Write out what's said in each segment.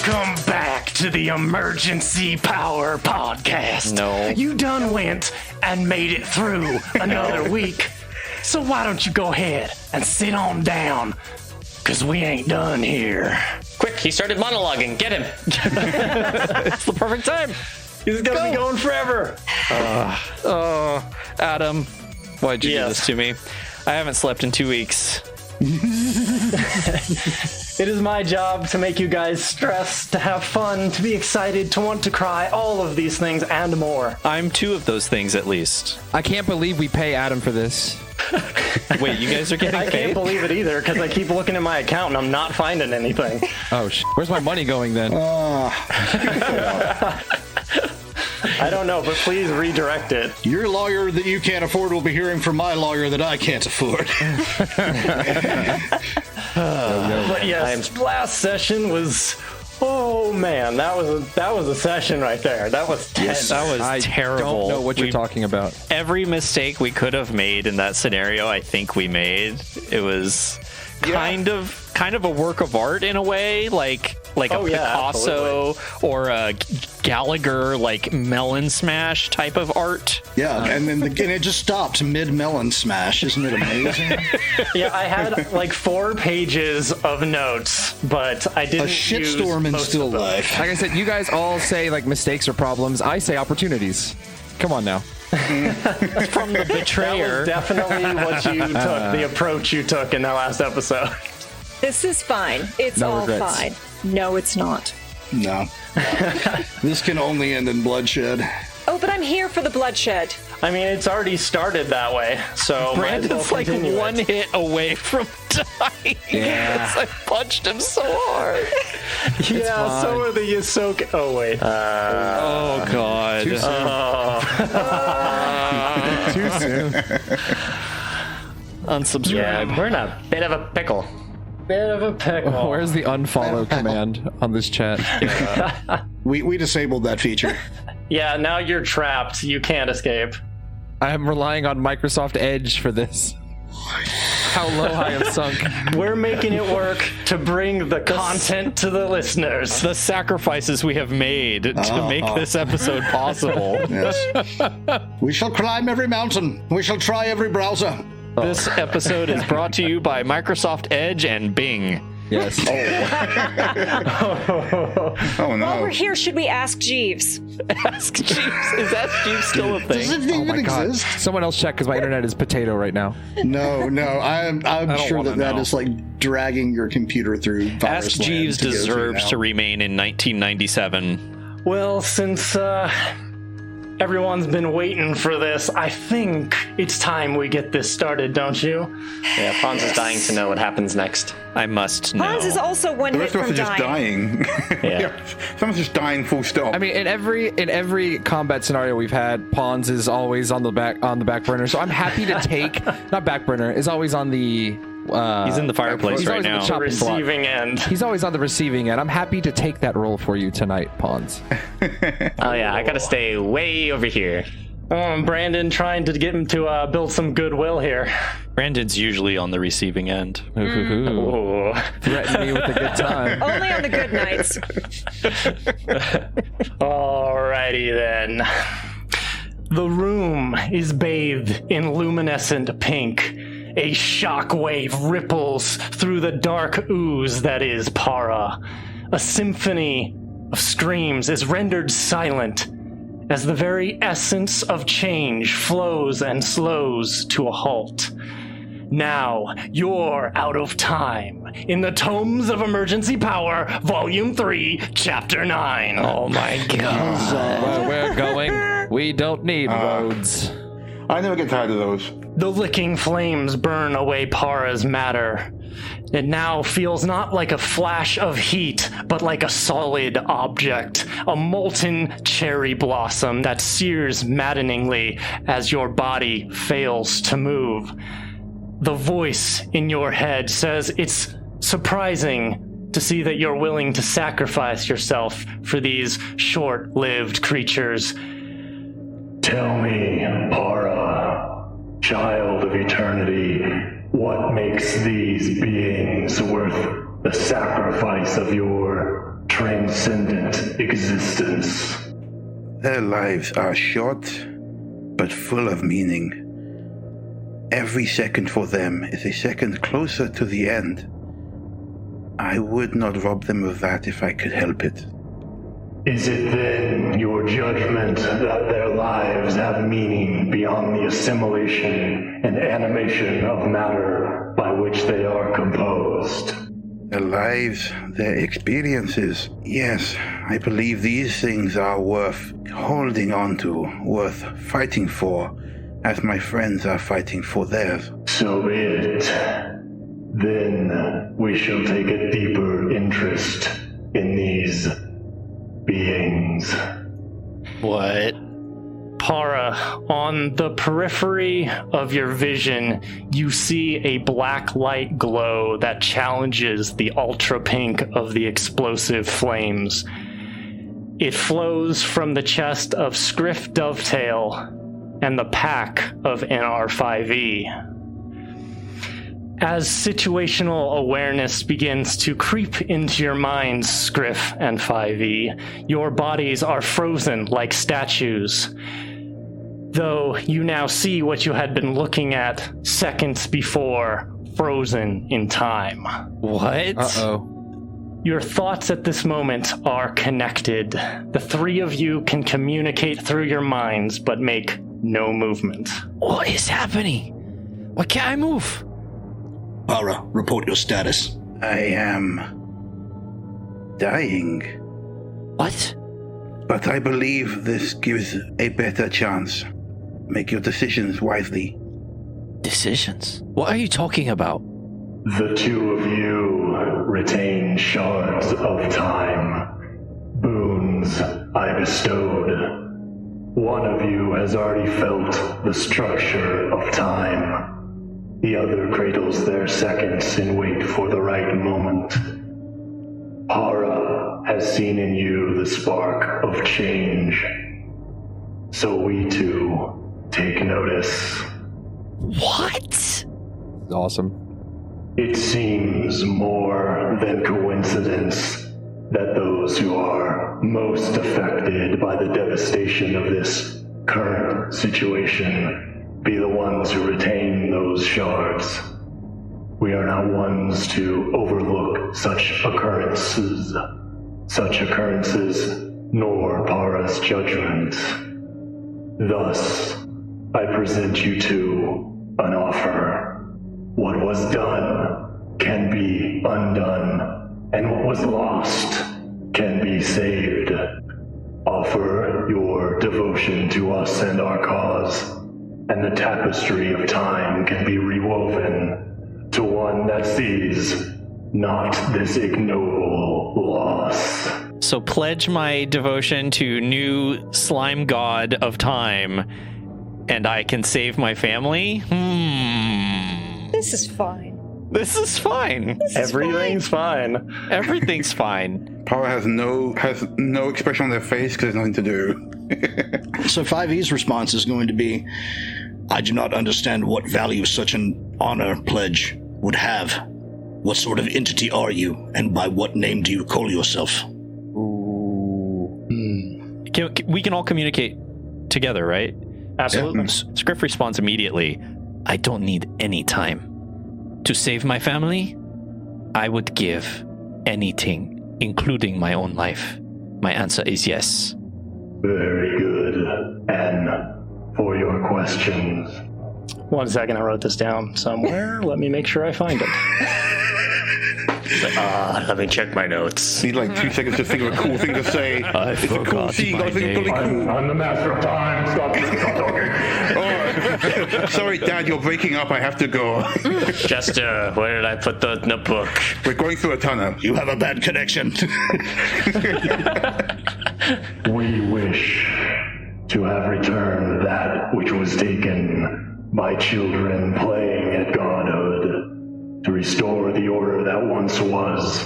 Welcome back to the Emergency Power Podcast. No. You done went and made it through another week. So why don't you go ahead and sit on down? Because we ain't done here. Quick, he started monologuing. Get him. It's the perfect time. He's going to be going forever. Adam, why'd you do this to me? I haven't slept in 2 weeks. It is my job to make you guys stress, to have fun, to be excited, to want to cry, all of these things and more. I'm 2 of those things at least. I can't believe we pay Adam for this. Wait, you guys are getting I paid? can't believe it either, because I keep looking at my account and I'm not finding anything. Oh, where's my money going then? I don't know, but please redirect it. Your lawyer that you can't afford will be hearing from my lawyer that I can't afford. But yes, last session was... Oh man, that was a session right there. That was tense. That was I terrible. don't know what you're talking about. Every mistake we could have made in that scenario, I think we made. It was kind of a work of art in a way, like a Picasso or a Gallagher like melon smash type of art. Yeah, and then it just stopped mid melon smash. Isn't it amazing? Yeah, I had like 4 pages of notes, but I didn't A shitstorm in still life. Like I said, you guys all say like mistakes or problems. I say opportunities. Come on now. From the betrayer. That was definitely what you took, the approach you took in that last episode. This is fine. It's No all regrets. fine. No, it's not. No. This can only end in bloodshed. Oh, but I'm here for the bloodshed. I mean, it's already started that way, so Brandon's might as well like continue one it. hit away from dying. Yeah. I punched him so hard. Yeah, fine. so are the Ysoka. Oh, wait. Oh, God. Too soon. Too soon. Unsubscribe. Yeah, we're in a bit of a pickle. Bit of a pickle. Where's the unfollow command on this chat? We disabled that feature. Yeah, now you're trapped. You can't escape. I am relying on Microsoft Edge for this. How low I have sunk. We're making it work to bring the content to the listeners. The sacrifices we have made to make this episode possible. Yes. We shall climb every mountain. We shall try every browser. This episode is brought to you by Microsoft Edge and Bing. Yes. Oh no. While we're here, should we ask Jeeves? Ask Jeeves. Is Ask Jeeves still a Does thing? it even My God. exist? Someone else check because my internet is potato right now. No. I'm don't sure wanna that know. is like dragging your computer through virus Ask land Jeeves to go through deserves now. to remain in 1997. Well, since everyone's been waiting for this, I think it's time we get this started, don't you? Yeah, Pons is dying to know what happens next. I must know. Hans is also one The hit rest of us from are just dying. dying. Yeah. Someone's just dying full stop. I mean, in every combat scenario we've had, Pawns is always on the back burner. So I'm happy to take not back burner is always on the. He's in the fireplace he's right always in the now. chop- Receiving end. He's always on the receiving end. I'm happy to take that role for you tonight, Pawns. Oh yeah, I gotta stay way over here. Brandon trying to get him to build some goodwill here. Brandon's usually on the receiving end. Ooh. Threaten me with a good time. Only on the good nights. Alrighty then. The room is bathed in luminescent pink. A shockwave ripples through the dark ooze that is Para. A symphony of screams is rendered silent as the very essence of change flows and slows to a halt. Now, you're out of time in the Tomes of Emergency Power, Volume 3, Chapter 9. Oh my God. Where we're going, we don't need roads. I never get tired of those. The licking flames burn away Para's matter. It now feels not like a flash of heat, but like a solid object, a molten cherry blossom that sears maddeningly as your body fails to move. The voice in your head says it's surprising to see that you're willing to sacrifice yourself for these short-lived creatures. Tell me, Para, child of eternity, what makes these beings worth the sacrifice of your transcendent existence. Their lives are short, but full of meaning. Every second for them is a second closer to the end. I would not rob them of that if I could help it. Is it then your judgment that their lives have meaning beyond the assimilation and animation of matter by which they are composed? Their lives, their experiences. Yes, I believe these things are worth holding on to, worth fighting for, as my friends are fighting for theirs. So be it. Then we shall take a deeper interest in these beings. What? Para, on the periphery of your vision, you see a black light glow that challenges the ultra pink of the explosive flames. It flows from the chest of Scriff Dovetail and the pack of NR5E. As situational awareness begins to creep into your minds, Scriff and 5E, your bodies are frozen like statues. Though you now see what you had been looking at seconds before, frozen in time. What? Uh-oh. Your thoughts at this moment are connected. The three of you can communicate through your minds, but make no movement. What is happening? Why can't I move? Para, report your status. I am dying, What? but I believe this gives a better chance. Make your decisions wisely. Decisions? What are you talking about? The two of you retain shards of time, boons I bestowed. One of you has already felt the structure of time. The other cradles their seconds and wait for the right moment. Para has seen in you the spark of change. So we too take notice. What? Awesome. It seems more than coincidence that those who are most affected by the devastation of this current situation be the ones who retain those shards. We are not ones to overlook such occurrences, nor Para's judgment. Thus, I present you to an offer. What was done can be undone, and what was lost can be saved. Offer your devotion to us and our cause, and the tapestry of time can be rewoven to one that sees not this ignoble loss. So pledge my devotion to new slime god of time, and I can save my family? This is fine. This is fine. Everything's fine. Everything's fine. Para has no expression on their face because there's nothing to do. So 5E's response is going to be, I do not understand what value such an honor pledge would have. What sort of entity are you, and by what name do you call yourself? We can all communicate together, right? Absolutely. Scriff responds immediately. I don't need any time. To save my family, I would give anything, including my own life. My answer is yes. Very good. And for your questions. 1 second, I wrote this down somewhere. Let me make sure I find it. Let me check my notes. Need like 2 seconds to think of a cool thing to say. It's a cool scene. Gotta think really cool. I'm the master of time. Stop talking. Oh, sorry, Dad, you're breaking up. I have to go. Jester, where did I put the notebook? We're going through a tunnel. You have a bad connection. We wish to have returned that which was taken by children playing at godhood, to restore the order that once was,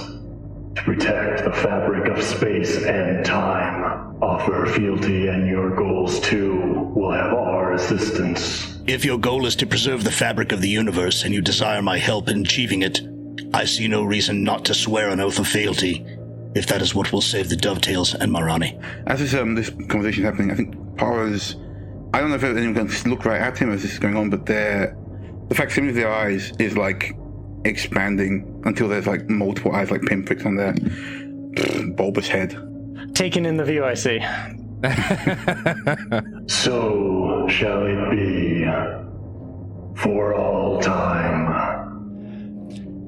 to protect the fabric of space and time. Offer fealty, and your goals too will have our assistance. If your goal is to preserve the fabric of the universe and you desire my help in achieving it, I see no reason not to swear an oath of fealty. if that is what will save the Dovetails and Marani. As this conversation is happening, I think Para's... I don't know if anyone's going to look right at him as this is going on, but the facsimile of their eyes is like expanding until there's like multiple eyes, like pinpricks on their bulbous head. Taken in the view, I see. So shall it be for all time.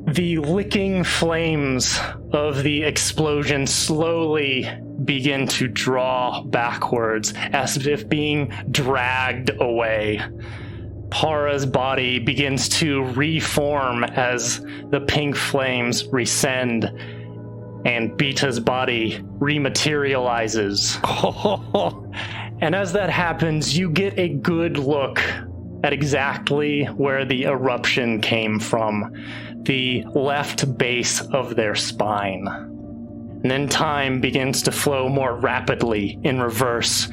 The licking flames of the explosion slowly begin to draw backwards as if being dragged away. Para's body begins to reform as the pink flames rescend, and Beta's body rematerializes. And as that happens, you get a good look at exactly where the eruption came from, the left base of their spine. And then time begins to flow more rapidly in reverse,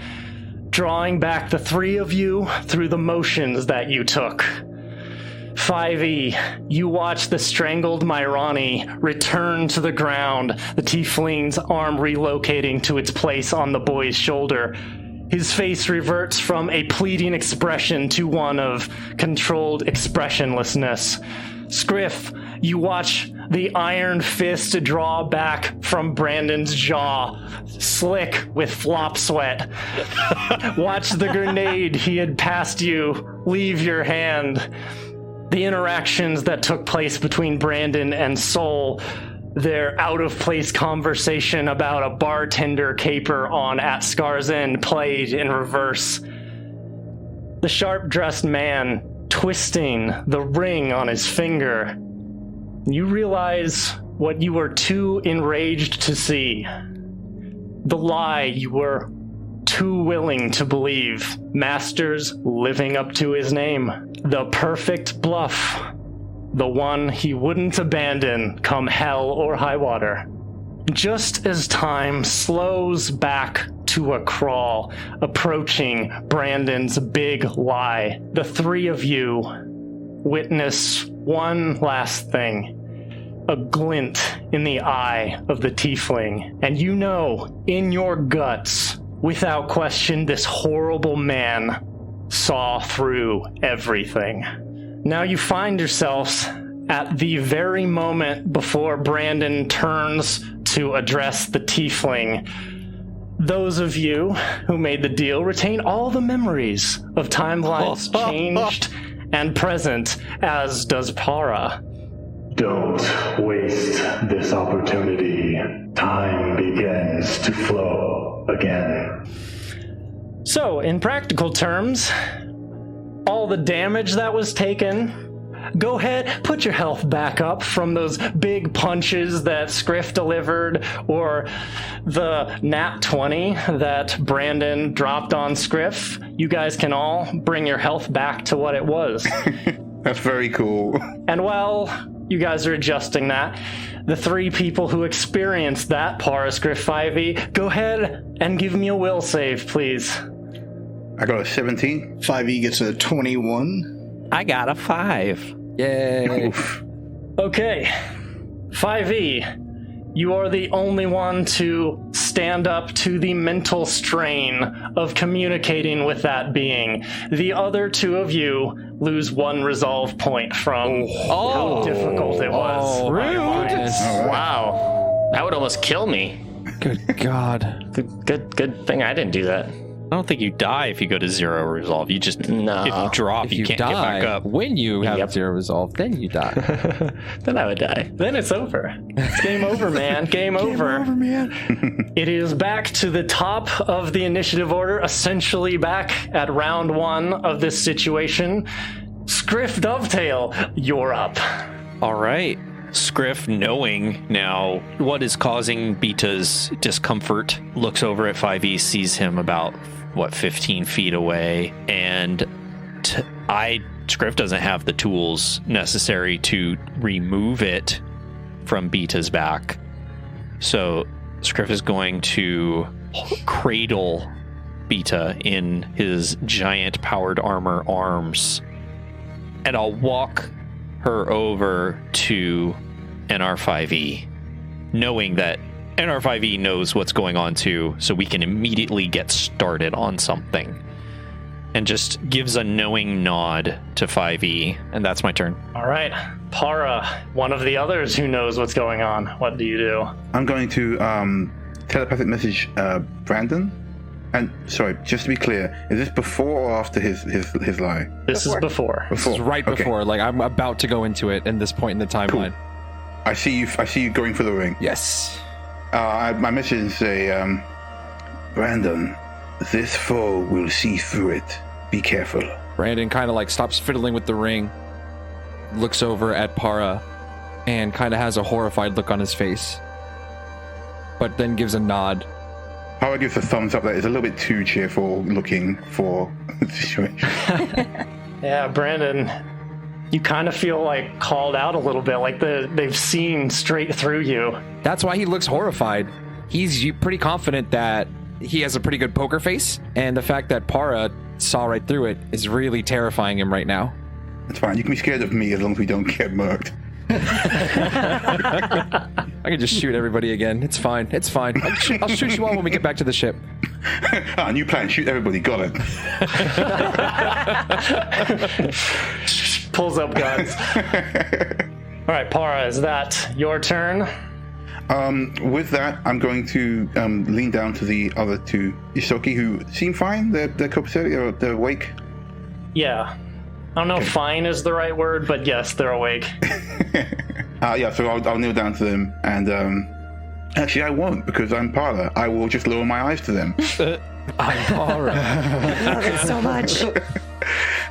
drawing back the three of you through the motions that you took. 5E, you watch the strangled Myrani return to the ground, the tiefling's arm relocating to its place on the boy's shoulder. His face reverts from a pleading expression to one of controlled expressionlessness. Scriff, you watch the iron fist draw back from Brandon's jaw, slick with flop sweat. Watch the grenade he had passed you leave your hand. The interactions that took place between Brandon and Soul, their out-of-place conversation about a bartender caper on At Scar's End played in reverse. The sharp-dressed man twisting the ring on his finger. You realize what you were too enraged to see. The lie you were too willing to believe. Masters living up to his name. The perfect bluff. The one he wouldn't abandon come hell or high water. Just as time slows back to a crawl, approaching Brandon's big lie, the three of you witness one last thing. A glint in the eye of the tiefling, and you know, in your guts, without question, this horrible man saw through everything. Now you find yourselves at the very moment before Brandon turns to address the tiefling. Those of you who made the deal retain all the memories of timelines changed and present, as does Para. Don't waste this opportunity. Time begins to flow again. So, in practical terms, all the damage that was taken, go ahead, put your health back up from those big punches that Scriff delivered, or the nat 20 that Brandon dropped on Scriff. You guys can all bring your health back to what it was. That's very cool. And while you guys are adjusting that, the three people who experienced that, Para, Scriff, 5e, go ahead and give me a will save, please. I got a 17. 5e gets a 21. I got a 5. Yay. Oof. Okay, 5e, you are the only one to stand up to the mental strain of communicating with that being. The other two of you lose one resolve point from how difficult it was. Rude. Wow. That would almost kill me. Good God. Good thing I didn't do that. I don't think you die if you go to 0 resolve. You just, No. if you drop, If you you can't die, get back up. when you have Yep. 0 resolve, then you die. Then I would die. Then it's over. It's game over, man. Game over. man. It is back to the top of the initiative order, essentially back at round 1 of this situation. Scriff Dovetail, you're up. All right. Scriff, knowing now what is causing Beta's discomfort, looks over at 5e, sees him about, 15 feet away, and Scriff doesn't have the tools necessary to remove it from Beta's back. So Scriff is going to cradle Beta in his giant powered armor arms, and I'll walk her over to NR5E, knowing that And our 5e knows what's going on too, so we can immediately get started on something. And just gives a knowing nod to 5e, and that's my turn. All right. Para, one of the others who knows what's going on. What do you do? I'm going to telepathic message Brandon. And sorry, just to be clear, is this before or after his lie? This is before. This is right before. Like, I'm about to go into it in this point in the timeline. Cool. I see you going for the ring. Yes. My message is say, Brandon, this foe will see through it. Be careful. Brandon kind of like stops fiddling with the ring, looks over at Para, and kind of has a horrified look on his face, but then gives a nod. Para gives a thumbs up that is a little bit too cheerful looking for the situation. Yeah, Brandon, you kind of feel like called out a little bit, like they've seen straight through you. That's why he looks horrified. He's pretty confident that he has a pretty good poker face, and the fact that Para saw right through it is really terrifying him right now. It's fine. You can be scared of me as long as we don't get murked. I can just shoot everybody again. It's fine. It's fine. I'll shoot you all when we get back to the ship. New plan. Shoot everybody. Got it. Pulls up guns. All right, Para, is that your turn? With that, I'm going to lean down to the other two Isoki who seem fine. They're copacetic, they're awake. Yeah. I don't know if fine is the right word, but yes, they're awake. So I'll kneel down to them, and actually I won't, because I'm Para. I will just lower my eyes to them. I'm Para. I love it so much.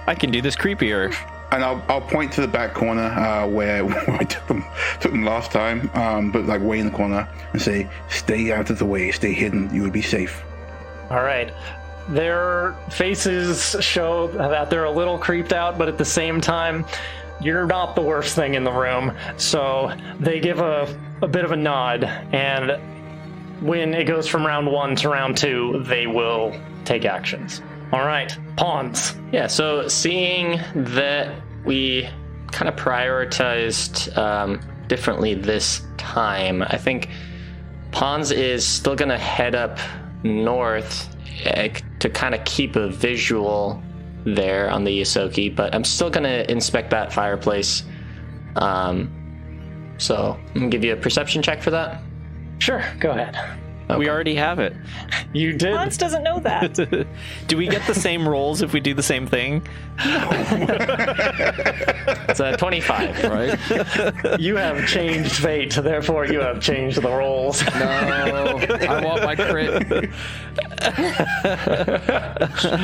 I can do this creepier. And I'll point to the back corner where I took them last time, but like way in the corner, and say, "Stay out of the way. Stay hidden. You will be safe." All right. Their faces show that they're a little creeped out, but at the same time, you're not the worst thing in the room. So they give a bit of a nod, and when it goes from round 1 to round 2, they will take actions. All right, pawns. Yeah, so seeing that we kind of prioritized differently this time, I think Pawns is still going to head up north to kind of keep a visual there on the Yosoki, but I'm still going to inspect that fireplace. So I'm going to give you a perception check for that. Sure, go ahead. Okay. We already have it. You did. Hans doesn't know that. Do we get the same rolls if we do the same thing? It's a 25. Right? You have changed fate, therefore you have changed the rolls. No, I want my crit.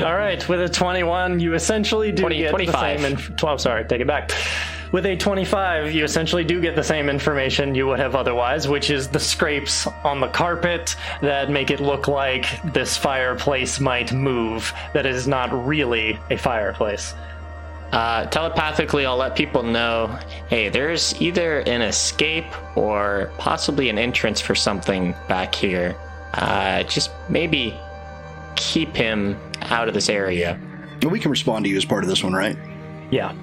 All right, with a 21, you essentially do get 25. the same... 12, sorry, take it back. With a 25, you essentially do get the same information you would have otherwise, which is the scrapes on the carpet that make it look like this fireplace might move, that is not really a fireplace. Telepathically, I'll let people know, hey, there's either an escape or possibly an entrance for something back here. Just maybe keep him out of this area. We can respond to you as part of this one, right? Yeah.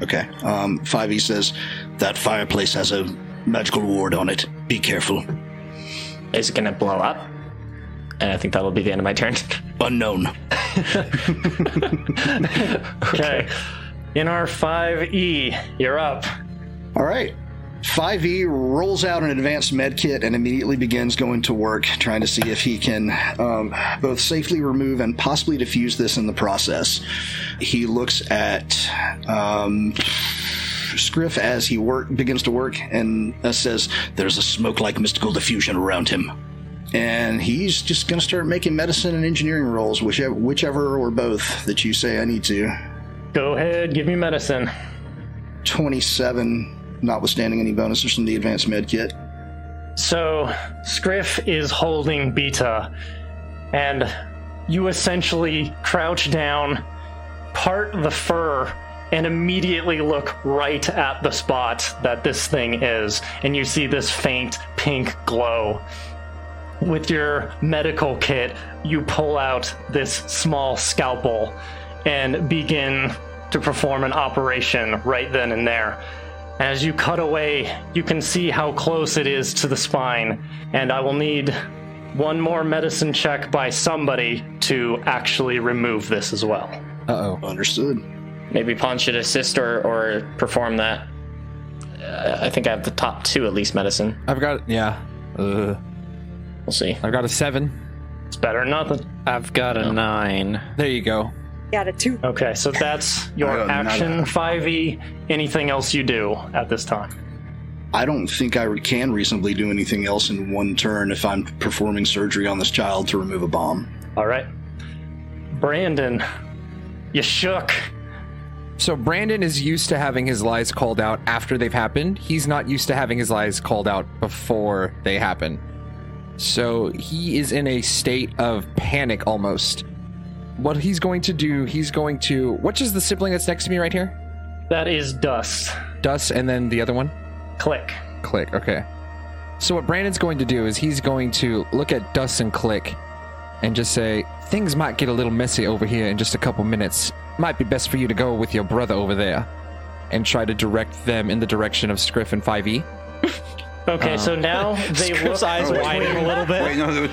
Okay. 5e says that fireplace has a magical ward on it. Be careful. Is it going to blow up? And I think that'll be the end of my turn. Unknown. Okay. In our 5e, you're up. All right. 5e rolls out an advanced med kit and immediately begins going to work, trying to see if he can both safely remove and possibly defuse this in the process. He looks at Scriff as he begins to work and says, "There's a smoke-like mystical diffusion around him." And he's just going to start making medicine and engineering rolls, whichever or both that you say I need to. Go ahead, give me medicine. 27. Notwithstanding any bonuses from the advanced med kit. So, Scriff is holding Beta, and you essentially crouch down, part the fur, and immediately look right at the spot that this thing is, and you see this faint pink glow. With your medical kit, you pull out this small scalpel and begin to perform an operation right then and there. As you cut away, you can see how close it is to the spine, and I will need one more medicine check by somebody to actually remove this as well. Uh-oh. Understood. Maybe Pon should assist or perform that. I think I have the top 2 at least medicine. I've got, yeah. We'll see. I've got a 7. It's better than nothing. I've got a 9. There you go. Got a 2. Okay, so that's your action, 5e. Anything else you do at this time? I don't think I can reasonably do anything else in one turn if I'm performing surgery on this child to remove a bomb. All right. Brandon, you shook. So Brandon is used to having his lies called out after they've happened. He's not used to having his lies called out before they happen. So he is in a state of panic almost. What he's going to do, which is the sibling that's next to me right here? That is Dust. Dust, and then the other one? Click. Click, okay. So what Brandon's going to do is he's going to look at Dust and Click and just say, things might get a little messy over here in just a couple minutes. Might be best for you to go with your brother over there and try to direct them in the direction of Scriff and 5e. Okay, so now they look eyes widen a little bit. Wait, no,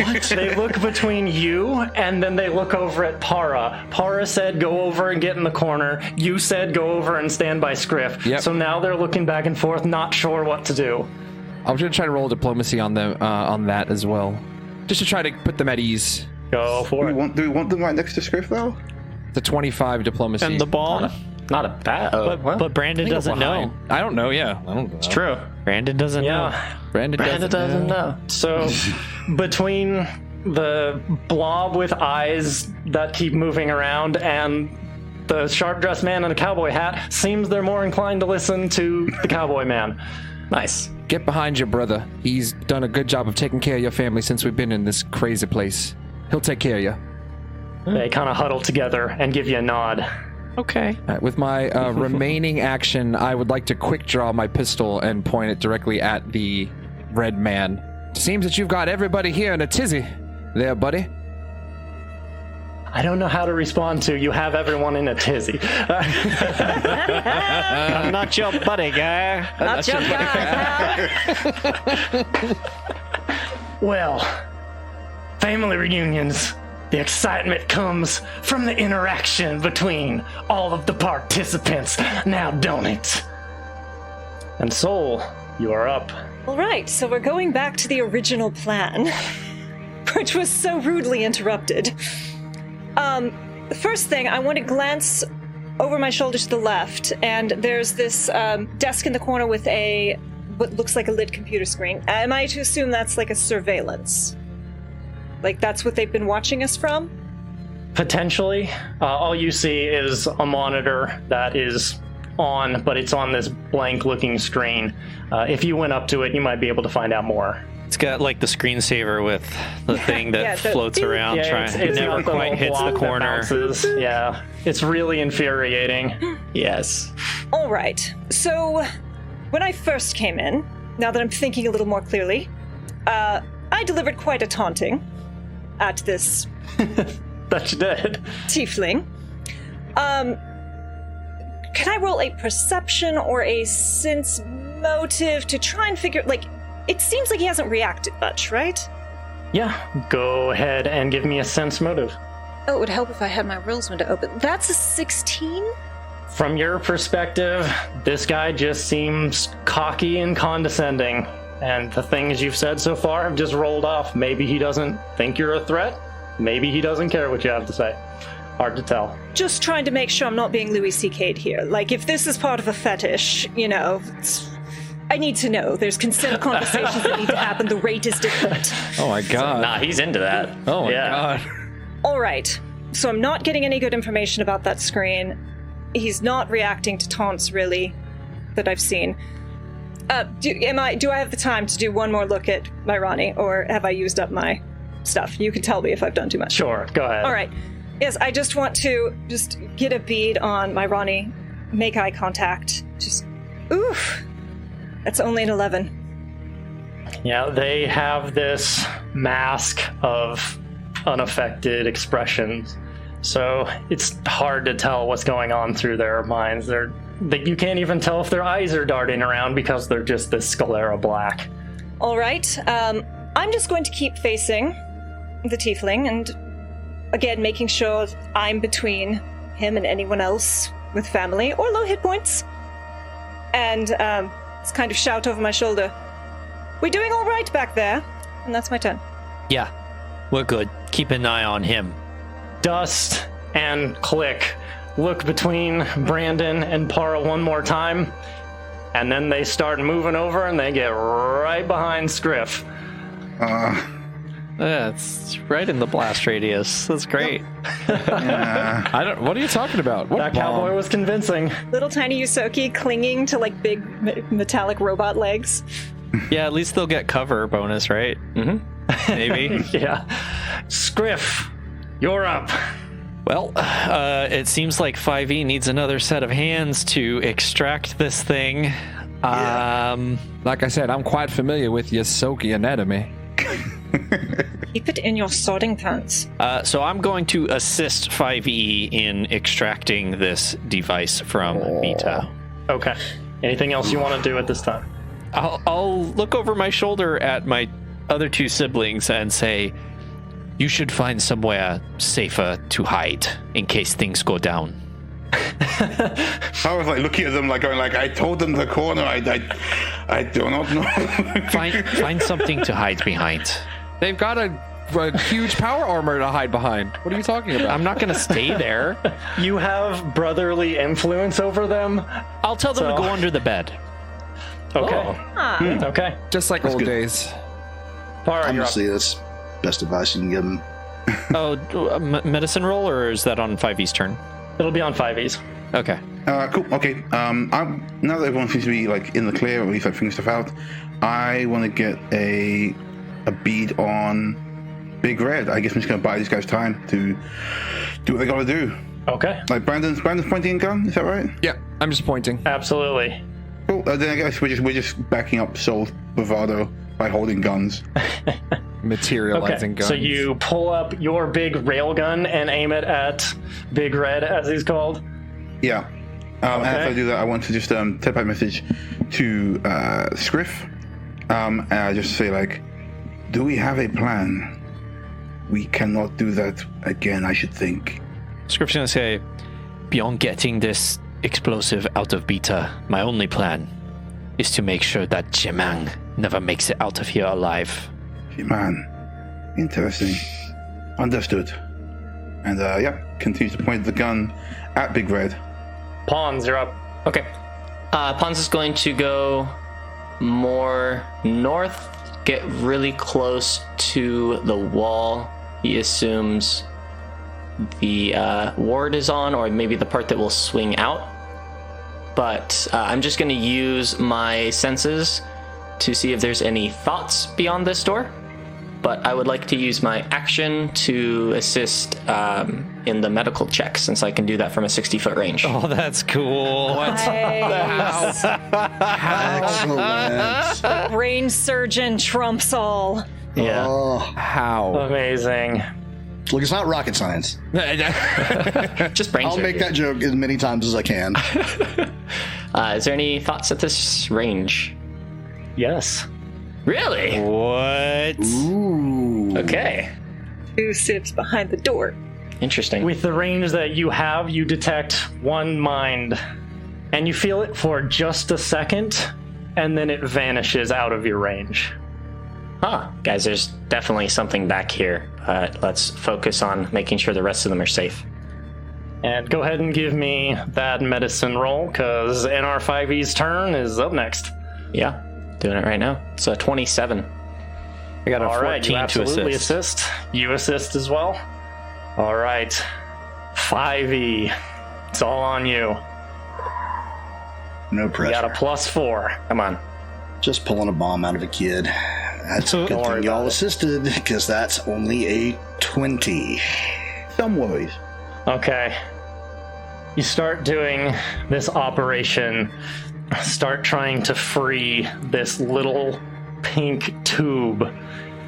What? They look between you, and then they look over at Para. Para said go over and get in the corner. You said go over and stand by Scriff. Yep. So now they're looking back and forth, not sure what to do. I'm going to try to roll diplomacy on them on that as well. Just to try to put them at ease. Go for it. do we want them right next to Scriff, though? It's a 25 diplomacy. And the bomb? Not a bad... But Brandon doesn't know. I don't know, yeah. I don't know. It's true. Brandon doesn't know. Brandon doesn't know. So, between the blob with eyes that keep moving around and the sharp-dressed man in a cowboy hat, seems they're more inclined to listen to the cowboy man. Nice. Get behind your brother. He's done a good job of taking care of your family since we've been in this crazy place. He'll take care of you. They kind of huddle together and give you a nod. Okay. With my remaining action, I would like to quick draw my pistol and point it directly at the red man. Seems that you've got everybody here in a tizzy. There, buddy. I don't know how to respond to you have everyone in a tizzy. I'm not your buddy, guy. Not your guy, pal. Well, family reunions. The excitement comes from the interaction between all of the participants, now don't it? And Soul, you are up. All right, so we're going back to the original plan, which was so rudely interrupted. The first thing, I want to glance over my shoulder to the left, and there's this desk in the corner with what looks like a lit computer screen. Am I to assume that's like a surveillance? Like, that's what they've been watching us from? Potentially. All you see is a monitor that is on, but it's on this blank-looking screen. If you went up to it, you might be able to find out more. It's got like the screensaver with the thing that floats around. It never quite hits the corner. Yeah, it's really infuriating. Yes. All right. So, when I first came in, now that I'm thinking a little more clearly, I delivered quite a taunting at this That you did. tiefling. Can I roll a perception or a sense motive to try and figure, like, it seems like he hasn't reacted much, right? Yeah, go ahead and give me a sense motive. Oh, it would help if I had my rolls window open. That's a 16? From your perspective, this guy just seems cocky and condescending. And the things you've said so far have just rolled off. Maybe he doesn't think you're a threat. Maybe he doesn't care what you have to say. Hard to tell. Just trying to make sure I'm not being Louis C.K'd here. Like, if this is part of a fetish, you know, I need to know. There's consent conversations that need to happen. The rate is different. Oh my god. Nah, he's into that. Oh my god. All right. So I'm not getting any good information about that screen. He's not reacting to taunts, really, that I've seen. Do I have the time to do one more look at my Ronnie, or have I used up my stuff? You can tell me if I've done too much. Sure, go ahead. All right. Yes, I just want to get a bead on my Ronnie, make eye contact. Oof. That's only an 11. Yeah, they have this mask of unaffected expressions. So it's hard to tell what's going on through their minds. They're that you can't even tell if their eyes are darting around because they're just this sclera black. All right. I'm just going to keep facing the tiefling and, again, making sure I'm between him and anyone else with family or low hit points. And just kind of shout over my shoulder, "We doing all right back there?" And that's my turn. Yeah, we're good. Keep an eye on him. Dust and Click look between Brandon and Para one more time, and then they start moving over and they get right behind Scriff. Yeah, it's right in the blast radius. That's great. What are you talking about? What That cowboy was convincing. Little tiny Yusoki clinging to like big metallic robot legs. Yeah, at least they'll get cover bonus, right? Mm-hmm. Maybe. Yeah. Scriff, you're up. Well, it seems like 5e needs another set of hands to extract this thing. Like I said, I'm quite familiar with Yusoki anatomy. Keep it in your sorting pants. So I'm going to assist 5e in extracting this device from Beta. Okay. Anything else you want to do at this time? I'll look over my shoulder at my other two siblings and say, "You should find somewhere safer to hide in case things go down." I was like looking at them, like going, like I told them the corner. I do not know. Find something to hide behind. They've got a huge power armor to hide behind. What are you talking about? I'm not going to stay there. You have brotherly influence over them. I'll tell them to go under the bed. Okay. Okay. Just like old days. Para, you're up. Honestly, that's best advice you can give them. Oh, medicine roll, or is that on 5e's turn? It'll be on 5es. Okay. Cool. Okay. Now that everyone seems to be like in the clear, or at least like figuring stuff out, I want to get a bead on Big Red. I guess I'm just going to buy these guys time to do what they got to do. Okay. Like Brandon's pointing a gun. Is that right? Yeah, I'm just pointing. Absolutely. Cool. Then I guess we're just backing up Soul bravado by holding guns. Materializing guns. So you pull up your big railgun and aim it at Big Red, as he's called. Yeah. And as I do that, I want to just type out a message to Scriff, and I just say like, "Do we have a plan? We cannot do that again, I should think." Script's gonna say, "Beyond getting this explosive out of Beta, my only plan is to make sure that Jemang never makes it out of here alive." Man, interesting. Understood. And continues to point the gun at Big Red. Pawns, you're up. Okay. Pons is going to go more north, get really close to the wall. He assumes the ward is on, or maybe the part that will swing out. But I'm just going to use my senses to see if there's any thoughts beyond this door. But I would like to use my action to assist in the medical check, since I can do that from a 60-foot range. Oh, that's cool. Nice. Excellent. Brain surgeon trumps all. Yeah. Oh, How? Amazing. look, it's not rocket science. Just brain I'll surgery. make that joke as many times as I can. Is there any thoughts at this range? Yes. Really? What? Ooh. Okay. 2 sips behind the door. Interesting. With the range that you have, you detect one mind. And you feel it for just a second, and then it vanishes out of your range. Huh. Guys, there's definitely something back here. Let's focus on making sure the rest of them are safe. And go ahead and give me that medicine roll, because NR5E's turn is up next. Yeah, doing it right now. It's a 27. I got a All 14 right, you to absolutely assist. You assist as well. All right, 5E. It's all on you. No You pressure. got a +4. Come on. Just pulling a bomb out of a kid. That's a good Don't worry thing y'all about it. assisted, because that's only a 20. Some worries. Okay. You start doing this operation. Start trying to free this little pink tube.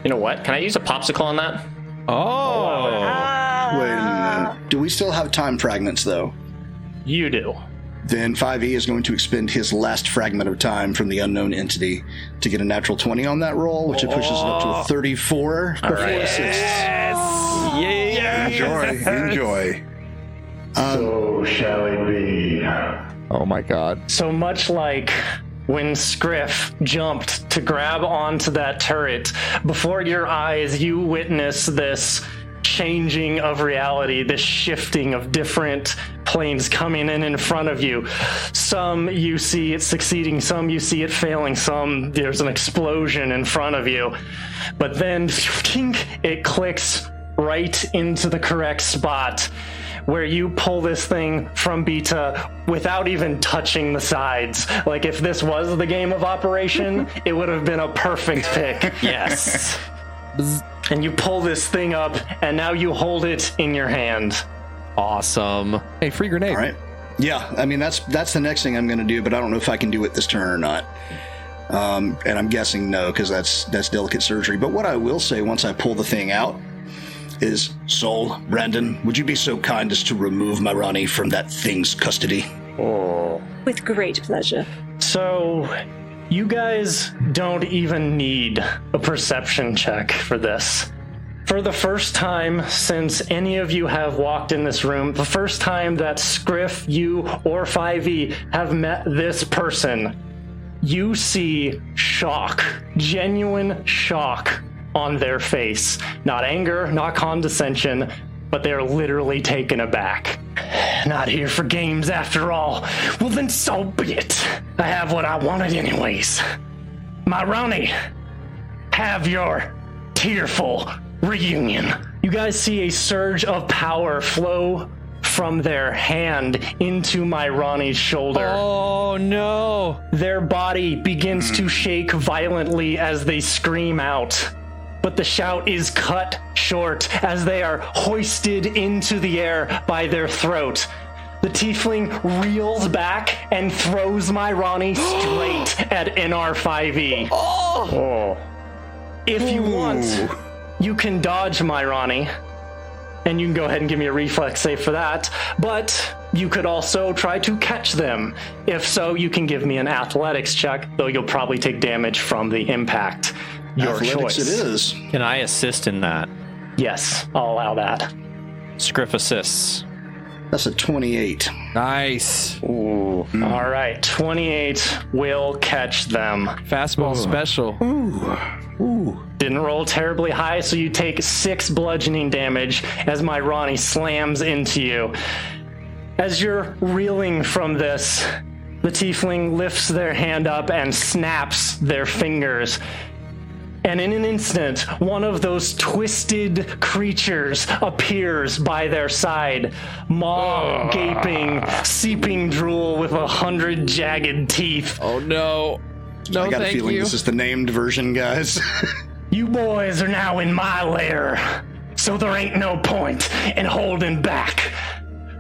You know what? Can I use a popsicle on that? Oh. Wait a minute. Do we still have time fragments, though? You do. Then 5e is going to expend his last fragment of time from the unknown entity to get a natural 20 on that roll, which it pushes it up to a 34 before assists. Enjoy. So shall it be. Oh my god. So much like when Scriff jumped to grab onto that turret, before your eyes you witness this changing of reality, this shifting of different planes coming in front of you. Some you see it succeeding, some you see it failing, some there's an explosion in front of you. But then it clicks right into the correct spot where you pull this thing from beta without even touching the sides. Like if this was the game of Operation, it would have been a perfect pick. Yes. And you pull this thing up, and now you hold it in your hand. Awesome. Hey, free grenade. All right. Yeah, I mean, that's the next thing I'm going to do, but I don't know if I can do it this turn or not. And I'm guessing no, because that's delicate surgery. But what I will say once I pull the thing out is, Sol, Brandon, would you be so kind as to remove Myrani from that thing's custody? Oh. With great pleasure. So, you guys don't even need a perception check for this. For the first time since any of you have walked in this room, the first time that Scriff, you, or 5e have met this person, you see shock, genuine shock on their face. Not anger, not condescension, but they're literally taken aback. Not here for games after all. Well then so be it. I have what I wanted anyways. Myrani, have your tearful reunion. You guys see a surge of power flow from their hand into Myrani's shoulder. Oh no! Their body begins to shake violently as they scream out. But the shout is cut short as they are hoisted into the air by their throat. The tiefling reels back and throws Myrani straight at NR5e. Oh. If you want, you can dodge Myrani, and you can go ahead and give me a reflex save for that. But you could also try to catch them. If so, you can give me an athletics check, though you'll probably take damage from the impact. Your Athletics choice. it is. Can I assist in that? Yes, I'll allow that. Scriff assists. That's a 28. Nice. Ooh. All right, 28 will catch them. Fastball special. Didn't roll terribly high, so you take 6 bludgeoning damage as Myrani slams into you. As you're reeling from this, the tiefling lifts their hand up and snaps their fingers. And in an instant, one of those twisted creatures appears by their side. Maw gaping, seeping drool with 100 jagged teeth. Oh no. No, I got a thank feeling you. this is the named version, guys. You boys are now in my lair, so there ain't no point in holding back.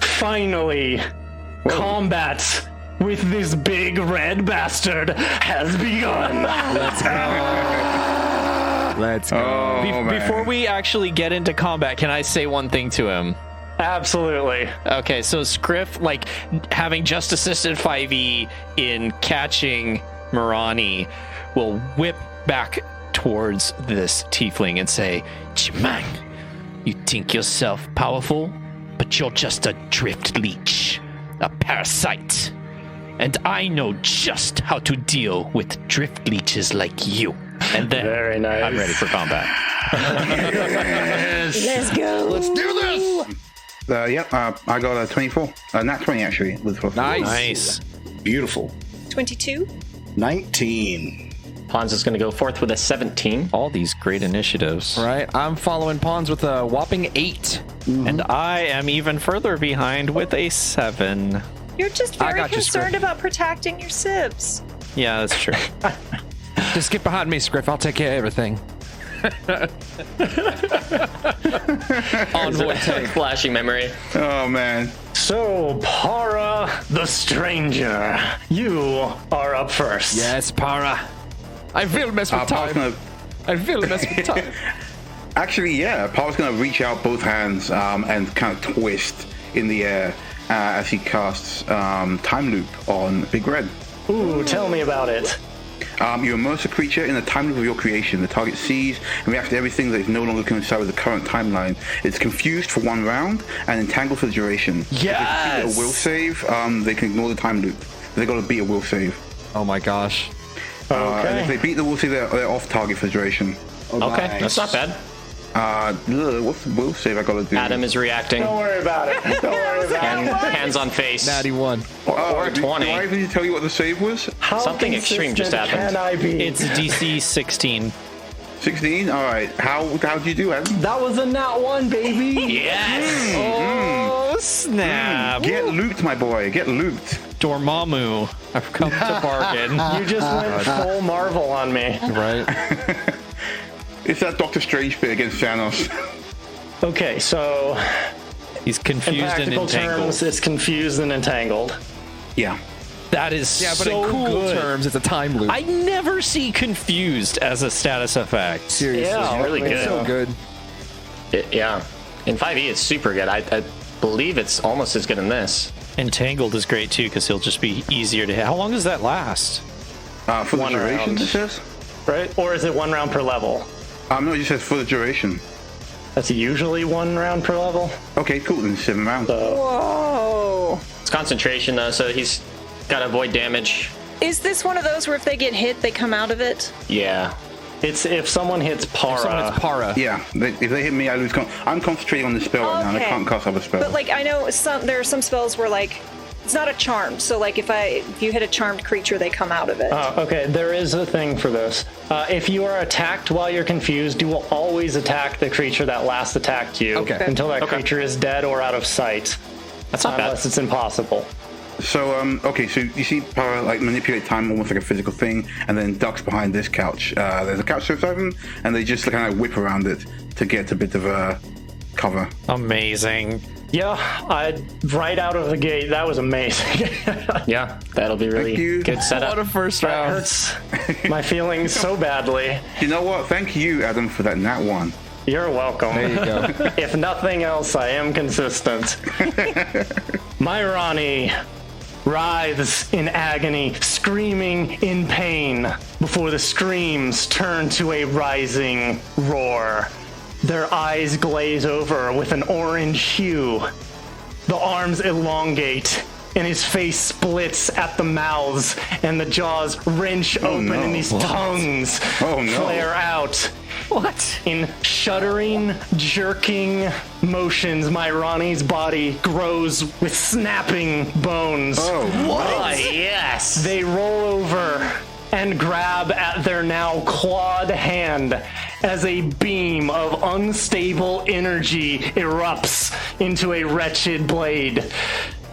Finally, combat with this big red bastard has begun. Let's go. Before we actually get into combat, can I say one thing to him? Absolutely. Okay, so Scriff, like, having just assisted 5e in catching Myrani, will whip back towards this tiefling and say, Chimang, you think yourself powerful, but you're just a drift leech, a parasite. And I know just how to deal with drift leeches like you. And then Very nice. I'm ready for combat. Let's go. Let's do this! I got a 24. Nat 20 actually. With Nice. Beautiful. 22. 19. Pons is going to go forth with a 17. All these great initiatives. Right, I'm following Pawns with a whopping 8. And I am even further behind with a 7. You're just I very got you, concerned Scriff. about protecting your sibs. Yeah, that's true. Just get behind me, Scriff. I'll take care of everything. Envoy tank. Flashing memory. Oh man. So, Para the Stranger, you are up first. Yes, Para. I will mess with Paul's time. gonna I will mess with time. actually, yeah. Paul's gonna reach out both hands and kind of twist in the air as he casts Time Loop on Big Red. Ooh, tell me about it. You immerse a creature in the time loop of your creation. The target sees and reacts to everything that is no longer coincide with the current timeline. It's confused for 1 round and entangled for the duration. Yes! If they beat a will save, they can ignore the time loop. They got to beat a will save. Oh my gosh. And if they beat the will save, they're off target for the duration. Okay, that's not bad. What's the will save I got to do? Adam is reacting. Don't worry about it. Don't worry about it. Hands on face. Natty 1. Or a 20. Do I even need to tell you what the save was? How Something extreme just consistent happened. Can I be? It's DC 16. 16? Alright. How'd you do, Adam? That was a nat 1, baby. Yes! Oh, snap. Get looped, my boy. Get looped. Dormammu. I've come to bargain. You just went full Marvel on me. Right? It's that Doctor Strange bit against Thanos. Okay, so He's in confused and practical entangled. terms, it's confused and entangled. Yeah. That is Yeah, but so in cool good. terms, it's a time loop. I never see confused as a status effect. Seriously. Yeah, really It's good. so good. Yeah. In 5e, it's super good. I believe it's almost as good in this. Entangled is great too because he'll just be easier to hit. How long does that last? For the 1 duration, round. it says? Right? Or is it 1 round per level? No, it just says for the duration. That's usually 1 round per level. Okay, cool. Then 7 rounds. Whoa. It's concentration, though, so he's got to avoid damage. Is this one of those where if they get hit, they come out of it? Yeah. It's if someone hits para. Someone it's para. Yeah, if they hit me, I lose. I'm concentrating on the spell right now, and I Okay. can't cast other spells. But like I know there are some spells where like it's not a charm. So like if you hit a charmed creature, they come out of it. Okay, there is a thing for this. If you are attacked while you're confused, you will always attack the creature that last attacked you until that creature is dead or out of sight. That's not bad. Unless it's impossible. So, okay, so you see Para like manipulate time almost like a physical thing, and then ducks behind this couch. There's a couch to them, and they just kind of whip around it to get a bit of a cover. Amazing. Yeah, right out of the gate, that was amazing. Yeah, that'll be really Thank you. good setup. What a first That round. hurts my feelings so badly. You know what? Thank you, Adam, for that nat 1. You're welcome. There you go. If nothing else, I am consistent. My Ronnie writhes in agony, screaming in pain, before the screams turn to a rising roar. Their eyes glaze over with an orange hue. The arms elongate, and his face splits at the mouths, and the jaws wrench open, and these tongues flare out. What? In shuddering, jerking motions, Myrani's body grows with snapping bones. Oh, what? Yes! They roll over and grab at their now clawed hand as a beam of unstable energy erupts into a wretched blade.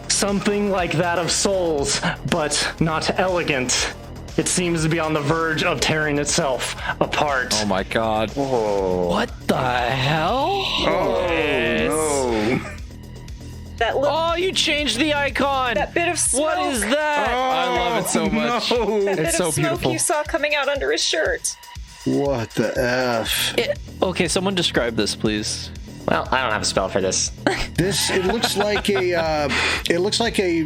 Something like that of Soul's, but not elegant. It seems to be on the verge of tearing itself apart. Oh my god. What the hell? Oh, no. That little Oh, you changed the icon. that bit of smoke. What is that? I love it so much. No. That bit It's so of smoke beautiful. you saw coming out under his shirt. What the F? Okay, someone describe this, please. Well, I don't have a spell for this. This it looks like a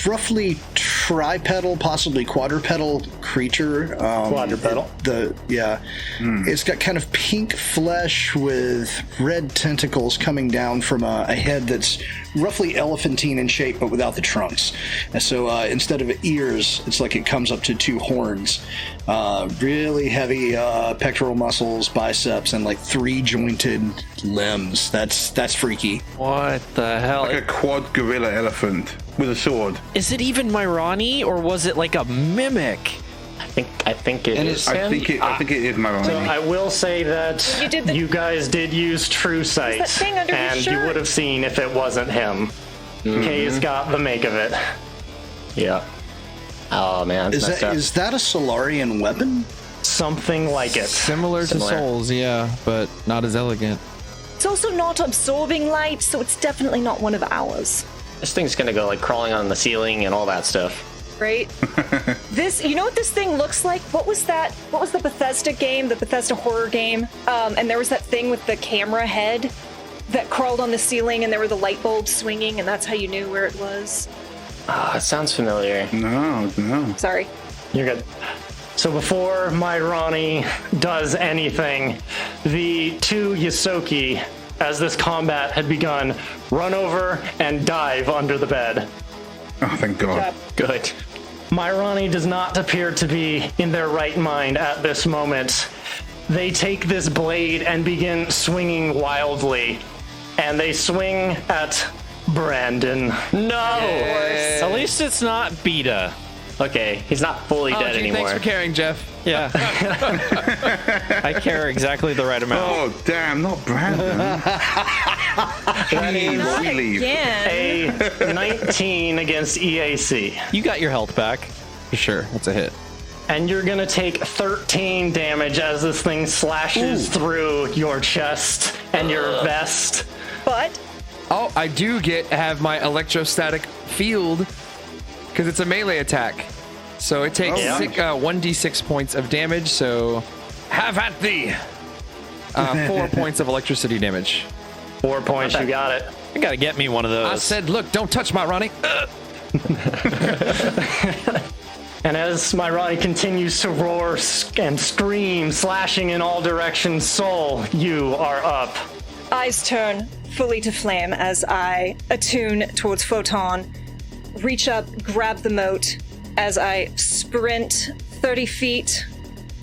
roughly tripedal, possibly quadrupedal creature. Quadrupedal. It's got kind of pink flesh with red tentacles coming down from a head that's roughly elephantine in shape, but without the trunks. And so instead of ears, it's like it comes up to 2 horns. Really heavy pectoral muscles, biceps, and like 3 jointed limbs. That's freaky. What the hell? Like a quad gorilla elephant with a sword. Is it even Myrani or was it like a mimic? I think it is. I think it is my So I will say that you guys did use True Sight, that thing under his and you shirt? would have seen if it wasn't him. Kay's got the make of it. Yeah. Oh, man. Is That's that a Solarian weapon? Something like it. Similar to Souls, yeah, but not as elegant. It's also not absorbing light, so it's definitely not one of ours. This thing's gonna go like crawling on the ceiling and all that stuff. Right? You know what this thing looks like? What was that? What was the Bethesda game, the Bethesda horror game? And there was that thing with the camera head. that crawled on the ceiling and there were the light bulbs swinging and that's how you knew where it was? It sounds familiar. No. Sorry. You're good. So before Myrani does anything, the two Yosoki, as this combat had begun, run over and dive under the bed. Oh, thank God. Good. Myrani does not appear to be in their right mind at this moment. They take this blade and begin swinging wildly, and they swing at Brandon. No! At least it's not Beta. Okay, he's not fully dead Gee, anymore. thanks for caring, Jeff. Yeah. I care exactly the right amount. Oh, damn, not Brandon. Not we leave. again. A 19 against EAC. You got your health back. For sure, that's a hit. And you're gonna take 13 damage as this thing slashes through your chest and your vest. But Oh, I do have my electrostatic field because it's a melee attack. So it takes 1d6 points of damage. So have at thee. 4 points of electricity damage. 4 points, you got it. You gotta get me one of those. I said, look, don't touch my Ronnie. And as Myrani continues to roar and scream, slashing in all directions, Soul, you are up. eyes turn fully to flame as I attune towards Photon, reach up, grab the moat as I sprint 30 feet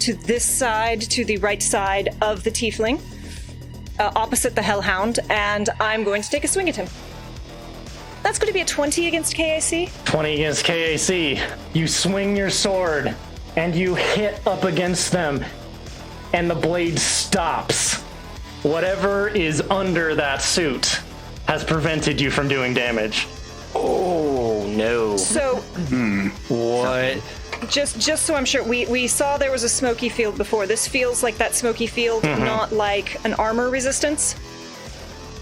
to this side, to the right side of the Tiefling, opposite the Hellhound, and I'm going to take a swing at him. That's going to be a 20 against KAC. 20 against KAC. You swing your sword and you hit up against them, and the blade stops. Whatever is under that suit has prevented you from doing damage. Oh, no. So, What? just so I'm sure, we saw there was a smoky field before. This feels like that smoky field, not like an armor resistance.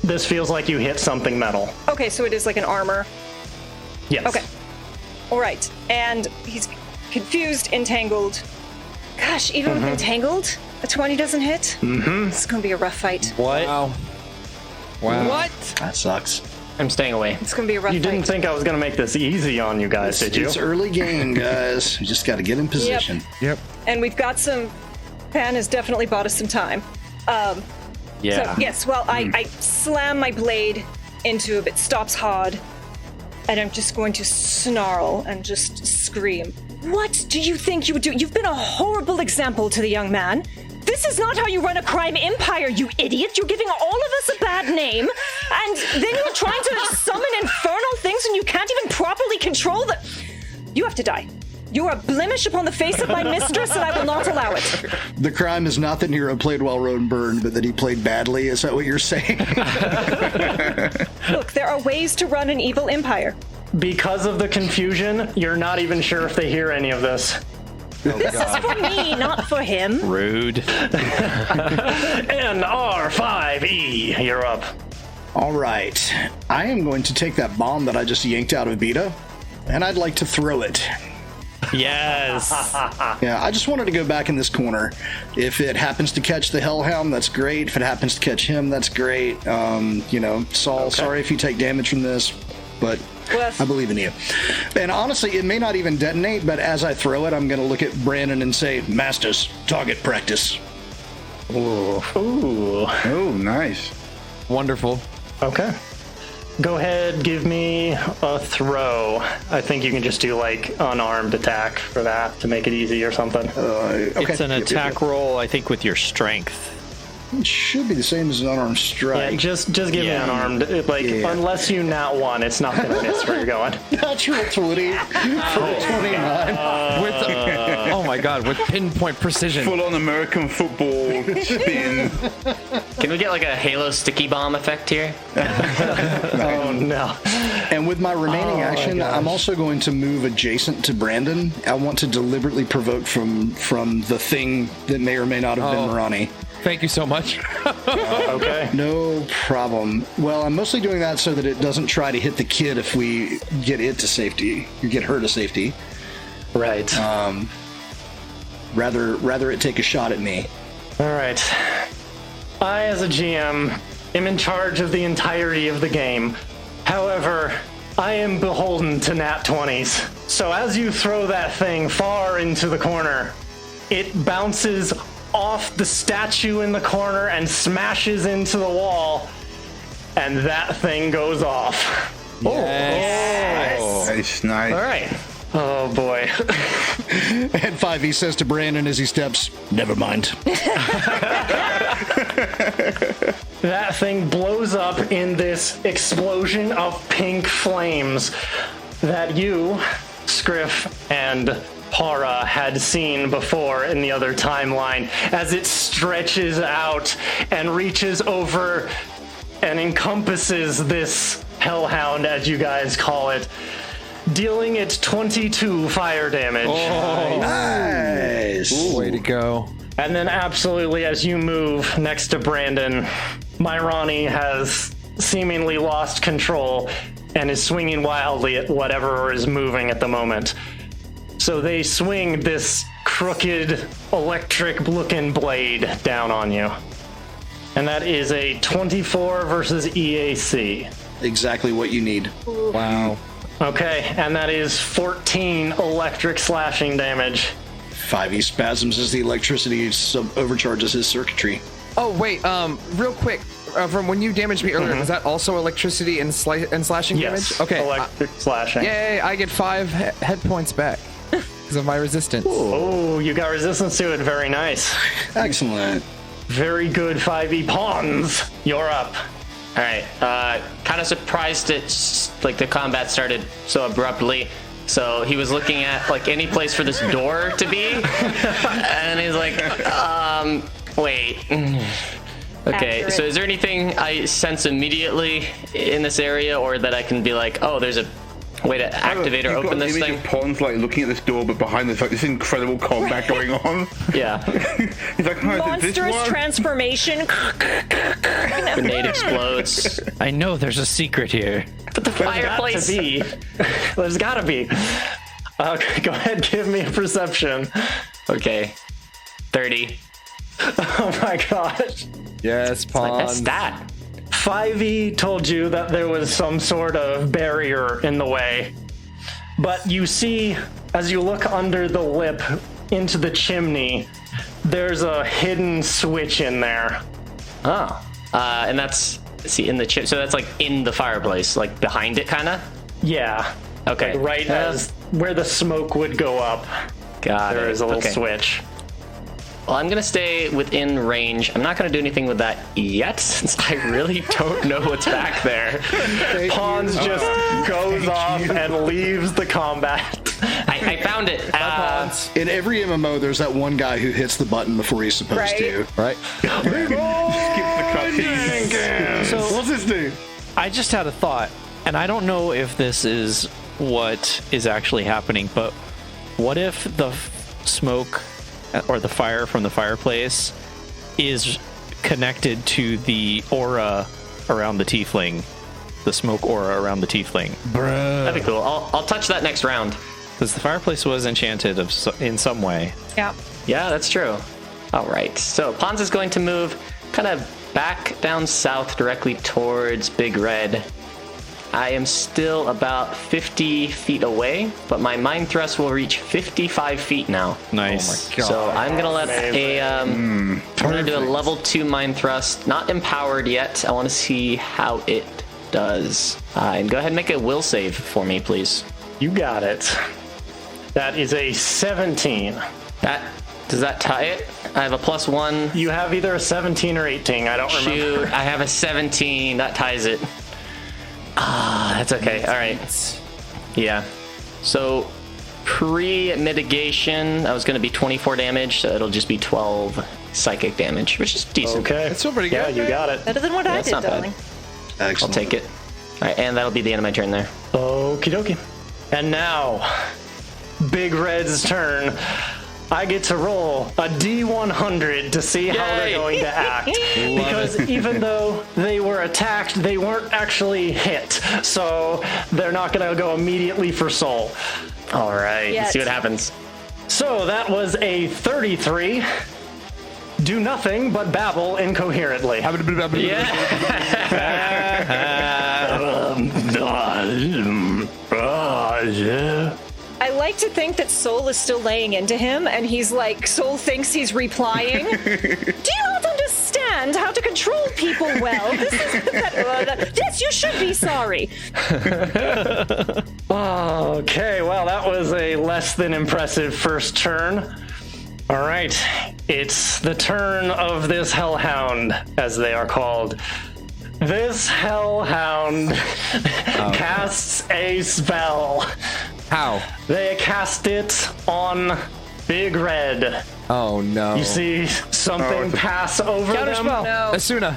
This feels like you hit something metal. Okay, so it is like an armor. Yes. Okay. All right. And he's confused, entangled. Gosh, even with entangled, a 20 doesn't hit? Mm-hmm. This is going to be a rough fight. What? Wow. What? That sucks. I'm staying away. It's going to be a rough You fight. didn't think I was going to make this easy on you guys, did you? It's early game, guys. We just got to get in position. Yep. And we've got some... Pan has definitely bought us some time. Yeah. So, yes, well, I slam my blade into it. It stops hard. And I'm just going to snarl and just scream. What do you think you would do? You've been a horrible example to the young man. This is not how you run a crime empire, you idiot. You're giving all of us a bad name. And then you're trying to summon infernal things and you can't even properly control the... You have to die. You are a blemish upon the face of my mistress, and I will not allow it. The crime is not that Nero played well, rode and burned, but that he played badly. Is that what you're saying? Look, there are ways to run an evil empire. Because of the confusion, you're not even sure if they hear any of this. This is for me, not for him. Rude. NR5E, you're up. All right. I am going to take that bomb that I just yanked out of Beta, and I'd like to throw it. Yes. Yeah, I just wanted to go back in this corner. If it happens to catch the Hellhound, that's great. If it happens to catch him, that's great. Saul, sorry if you take damage from this, but I believe in you. And honestly, it may not even detonate, but as I throw it, I'm going to look at Brandon and say, Masters, target practice. Ooh. Oh, nice. Wonderful. Okay. Go ahead, give me a throw. I think you can just do like unarmed attack for that to make it easy or something. Okay. It's an attack roll, I think, with your strength. It should be the same as an unarmed strike. Yeah, just give me unarmed. Unless you nat one, it's not going to miss where you're going. Natural 20 for 29. Oh my god, with pinpoint precision. Full-on American football spin. Can we get like a Halo sticky bomb effect here? Oh no. And with my remaining action, I'm also going to move adjacent to Brandon. I want to deliberately provoke from the thing that may or may not have been Marani. Thank you so much. Okay. No problem. Well, I'm mostly doing that so that it doesn't try to hit the kid if we get it to safety. You get her to safety. Right. Rather it take a shot at me. All right. I, as a GM, am in charge of the entirety of the game. However, I am beholden to nat 20s. So as you throw that thing far into the corner, it bounces off the statue in the corner and smashes into the wall, and that thing goes off. Nice. All right. Oh boy. And 5e says to Brandon as he steps, never mind. That thing blows up in this explosion of pink flames that you, Scriff, and Para had seen before in the other timeline, as it stretches out and reaches over and encompasses this hellhound, as you guys call it, dealing it 22 fire damage. Nice. Way to go. And then absolutely, as you move next to Brandon, Myrani has seemingly lost control and is swinging wildly at whatever is moving at the moment. So they swing this crooked, electric-looking blade down on you. And that is a 24 versus EAC. Exactly what you need. Wow. Okay, and that is 14 electric slashing damage. 5e spasms as the electricity overcharges his circuitry. Oh, wait, real quick. From when you damaged me earlier, was that also electricity and slashing Yes, damage? Okay. electric slashing. Yay, I get 5 head points back because of my resistance. Oh, you got resistance to it. Very nice. Excellent. Very good, 5e pawns. You're up. All right. Kind of surprised like the combat started so abruptly. So he was looking at like any place for this door to be, and he's like, wait. Okay. Accurate. So is there anything I sense immediately in this area, or that I can be like, oh, there's a way to activate or open this thing? Pawns like looking at this door, but behind there's like this incredible combat going on. Yeah. He's like, oh, is it this Monstrous one? transformation. Grenade explodes. I know there's a secret here. But the fireplace. There's gotta be. Okay, go ahead, give me a perception. Okay. 30. Oh my gosh. Yes, Like, pawns. that's that. 5e told you that there was some sort of barrier in the way. But you see, as you look under the lip into the chimney, there's a hidden switch in there. Oh. And that's, see, in the chip. So that's like in the fireplace, like behind it, kind of? Yeah. Okay. Like right as where the smoke would go up, Got there it. is a little Okay. switch. Well, I'm going to stay within range. I'm not going to do anything with that yet, since I really don't know what's back there. Pawns just goes off and leaves the combat. I found it. In every MMO, there's that one guy who hits the button before he's supposed Right. to. Right? Skip the cutscene. So What's this do? I just had a thought, and I don't know if this is what is actually happening, but what if the smoke or the fire from the fireplace is connected to the aura around the tiefling, the smoke aura around the tiefling? That'd be cool. I'll touch that next round. Because the fireplace was enchanted in some way. Yeah. Yeah, that's true. All right. So Pons is going to move kind of back down south directly towards Big Red. I am still about 50 feet away, but my mind thrust will reach 55 feet now. Nice. So I'm gonna let I'm gonna do a level 2 mind thrust, not empowered yet. I want to see how it does. And go ahead and make a will save for me, please. You got it. That is a 17. Does that tie it? I have a +1. You have either a 17 or 18. I don't remember. Shoot, I have a 17. That ties it. That's okay. All right. Yeah. So pre-mitigation, that was going to be 24 damage, so it'll just be 12 psychic damage, which is decent. Okay. It's still pretty good. Yeah, you got it. Better than what I That's did, not bad. darling. I'll Excellent. take it. All right, and that'll be the end of my turn there. Okie dokie. And now, Big Red's turn. I get to roll a D100 to see how they're Yay! going to act. Because even though they were attacked, they weren't actually hit. So they're not going to go immediately for soul. All right. Yet. Let's see what happens. So that was a 33. do nothing but babble incoherently. I like to think that Soul is still laying into him, and he's like, Soul thinks he's replying. Do you not understand how to control people well? This is yes, you should be sorry. Okay, well, that was a less than impressive first turn. All right, it's the turn of this hellhound, as they are called. This hellhound casts a spell. How? They cast it on Big Red. Oh no. You see something pass over them. No. Asuna.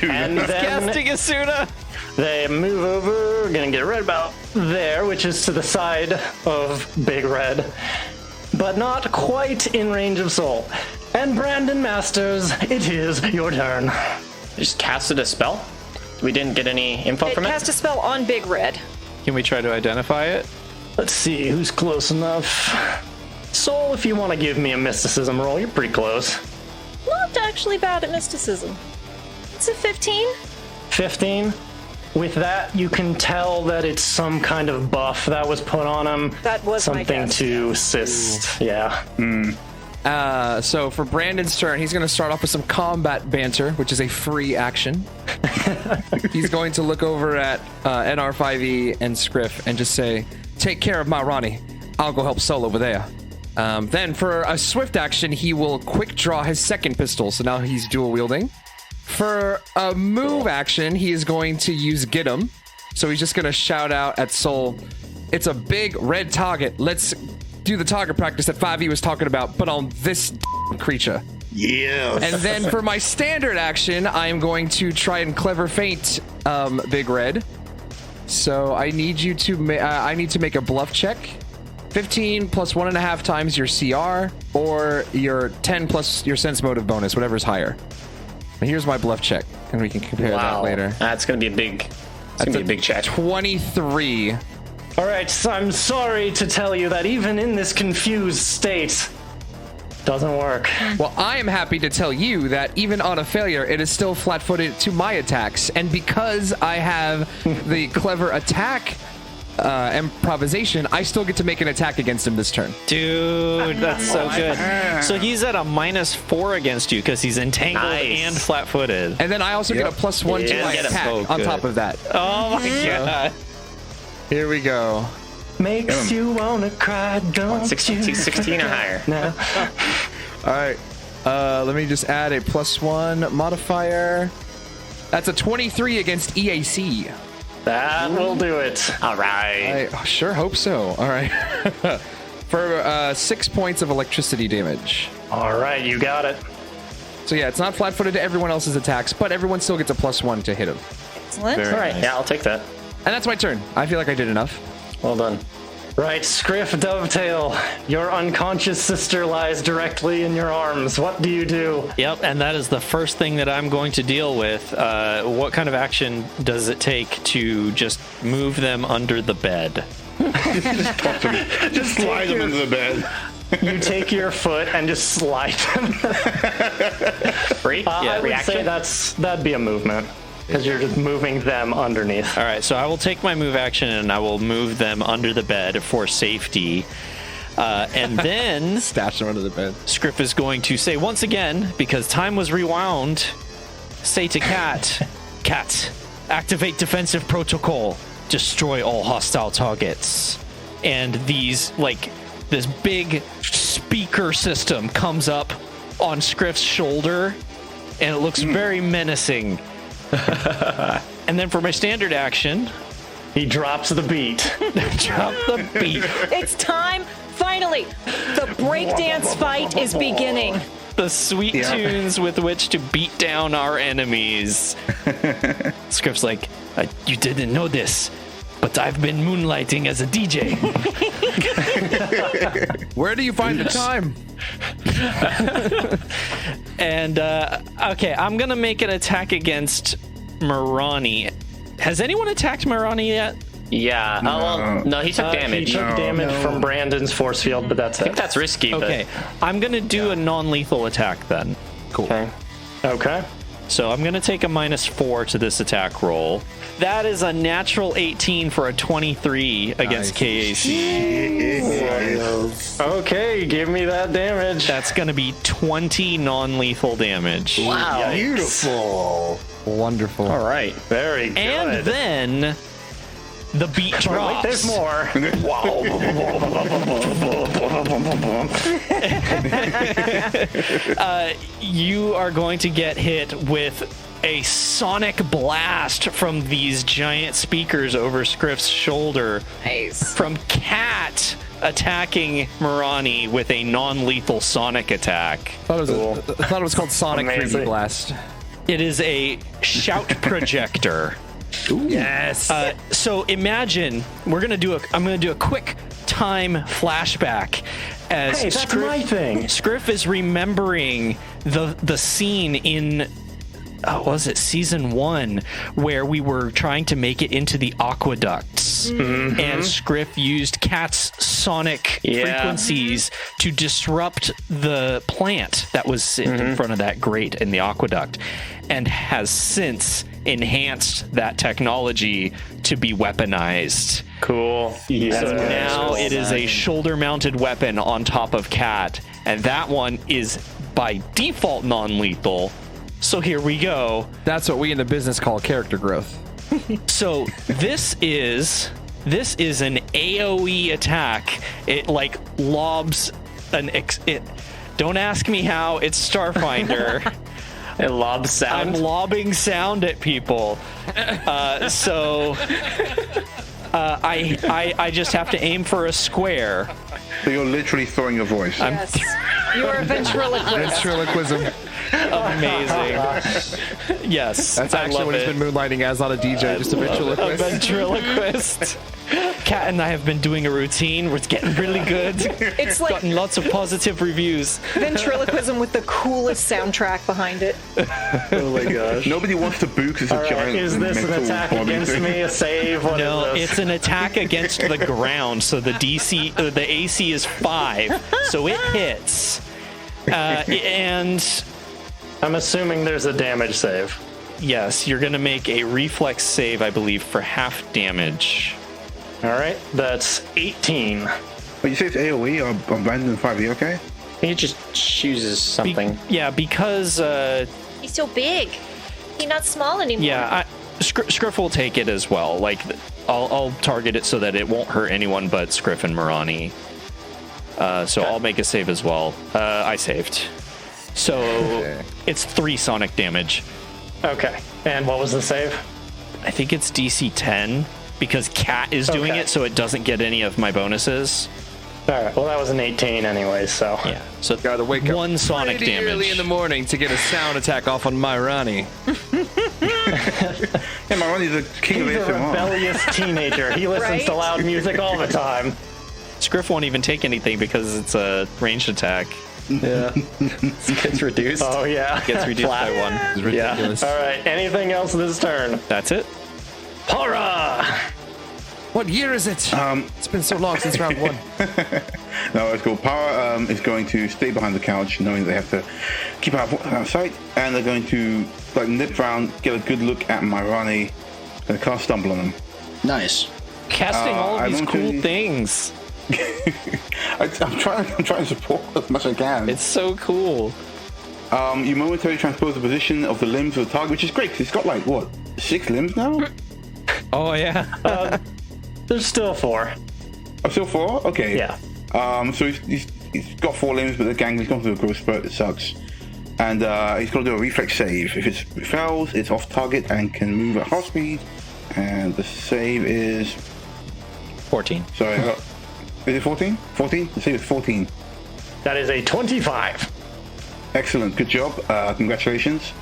And then Casting Asuna. they move over. We're gonna get right about there, which is to the side of Big Red, but not quite in range of Soul. And Brandon Masters, it is your turn. Just casted a spell? We didn't get any info It from it? cast a spell on Big Red. Can we try to identify it? Let's see who's close enough. Soul, if you want to give me a mysticism roll, you're pretty close. Not actually bad at mysticism. It's a 15. 15. With that, you can tell that it's some kind of buff that was put on him. That was my something guess. to assist. Yeah. So for Brandon's turn, he's going to start off with some combat banter, which is a free action. He's going to look over at NR5E and Scriff and just say, "Take care of my Ronnie. I'll go help Soul over there." Then for a swift action, he will quick draw his second pistol, so now he's dual wielding. For a move action, he is going to use Get 'em. So he's just going to shout out at Soul, "It's a big red target. Let's do the target practice that 5e was talking about, but on this creature." Yeah. And then for my standard action, I am going to try and clever feint Big Red. So I need you to I need to make a bluff check. 15 plus 1.5 times your CR, or your 10 plus your sense motive bonus, whatever's higher. And here's my bluff check, and we can compare that later. That's gonna be a big. It's gonna be a big check. 23. All right, so I'm sorry to tell you that even in this confused state, doesn't work. Well, I am happy to tell you that even on a failure, it is still flat-footed to my attacks. And because I have the clever attack improvisation, I still get to make an attack against him this turn. Dude, that's so good. So he's at a -4 against you because he's entangled and flat-footed. And then I also get a +1 to my attack on top of that. Oh my god. Here we go. Makes you wanna cry, don't 16 or higher. No. All right. Let me just add a +1 modifier. That's a 23 against EAC. That will do it. All right. I sure hope so. All right. For 6 points of electricity damage. All right, you got it. So yeah, it's not flat-footed to everyone else's attacks, but everyone still gets a +1 to hit him. Excellent. All right, yeah, I'll take that. And that's my turn. I feel like I did enough. Well done. Right, Scriff Dovetail, your unconscious sister lies directly in your arms. What do you do? Yep, and that is the first thing that I'm going to deal with. What kind of action does it take to just move them under the bed? Just slide them into the bed. You take your foot and just slide them. Free? I would reaction? say that'd be a movement. Because you're just moving them underneath. All right, so I will take my move action and I will move them under the bed for safety. And then Stash them under the bed. Scriff is going to say once again, because time was rewound, say to Cat, Cat, activate defensive protocol, destroy all hostile targets. And this big speaker system comes up on Scriff's shoulder, and it looks very menacing. And then for my standard action, He drops the beat. drop the beat. It's time. Finally, the breakdance fight is beginning. The sweet tunes with which to beat down our enemies. Scriff's like, you didn't know this, but I've been moonlighting as a DJ. Where do you find the time? And, okay, I'm going to make an attack against Marani. Has anyone attacked Marani yet? Yeah. No, he took damage. He took damage from Brandon's force field, but that's I think that's risky. Okay, I'm gonna do a non-lethal attack then. Cool. Okay. So I'm gonna take a -4 to this attack roll. That is a natural 18 for a 23 against KAC. Okay, give me that damage. That's gonna be 20 non-lethal damage. Wow. Beautiful. Wonderful. All right. Very good. And then the beat drops. Wait, there's more. You are going to get hit with a sonic blast from these giant speakers over Scriff's shoulder. Nice. From Cat attacking Marani with a non-lethal sonic attack. I thought it was called Sonic 3D Blast. It is a shout projector. Ooh. Yes. So imagine I'm gonna do a quick time flashback as Hey, that's my thing. Scriff is remembering the scene in was it season 1 where we were trying to make it into the aqueducts and Scriff used Cat's sonic frequencies to disrupt the plant that was sitting in front of that grate in the aqueduct and has since enhanced that technology to be weaponized. Cool. Yeah. So now it is a shoulder-mounted weapon on top of Cat, and that one is by default non-lethal. So here we go. That's what we in the business call character growth. So this is an AoE attack. It like lobs it. Don't ask me how. It's Starfinder. It lobs sound. I'm lobbing sound at people. I just have to aim for a square. So you're literally throwing your voice. Yes. You are a ventriloquist. Ventriloquism. Amazing. Yes. That's actually what he's been moonlighting as, not a DJ, just a ventriloquist. A ventriloquist. Kat and I have been doing a routine. It's getting really good. It's like Gotten lots of positive reviews. ventriloquism with the coolest soundtrack behind it. Oh my gosh. Nobody wants to boo because it's a giant Is this an metal attack body against thing. me? A save? What No, is this? it's an attack against the ground. So the AC is 5, so it hits. And I'm assuming there's a damage save. yes, you're gonna make a reflex save, I believe, for half damage. All right, that's 18. But you say it's AoE on Brandon 5e, okay? He just chooses something. Because He's so big. He's not small anymore. Scriff will take it as well. Like, I'll target it so that it won't hurt anyone but Scriff and Marani. So I'll make a save as well. I saved. So it's 3 sonic damage. Okay, and what was the save? I think it's DC 10 because Cat is doing it, so it doesn't get any of my bonuses. All right, well, that was an 18 anyway, so. Yeah. So Gotta wake up 1 sonic pretty damage. early in the morning to get a sound attack off on Myrani. Yeah, my Ronnie's the king He's of a ASMR. rebellious teenager. He listens Right? to loud music all the time. Scriff won't even take anything because it's a ranged attack. Yeah. It gets reduced. Oh, yeah. Gets reduced by 1. It's ridiculous. All right, anything else this turn? That's it. Para! What year is it? It's been so long since round 1. No, it's cool. Power is going to stay behind the couch, knowing they have to keep out of sight, and they're going to like nip round, get a good look at Myrani, and cast Stumble on them. Nice. Casting all of I these want cool to- things. I'm trying to support as much as I can. It's so cool. You momentarily transpose the position of the limbs of the target, which is great because it's got like what 6 limbs now. Oh yeah. There's still 4. I'm still 4. Okay. Yeah. So he's got 4 limbs, but the gang he's gone through a growth spurt. It sucks. And he's got to do a reflex save. If it fails, it's off target and can move at half speed. And the save is 14. sorry. Is it 14? 14? The save is 14. That is a 25. Excellent. Good job. Congratulations.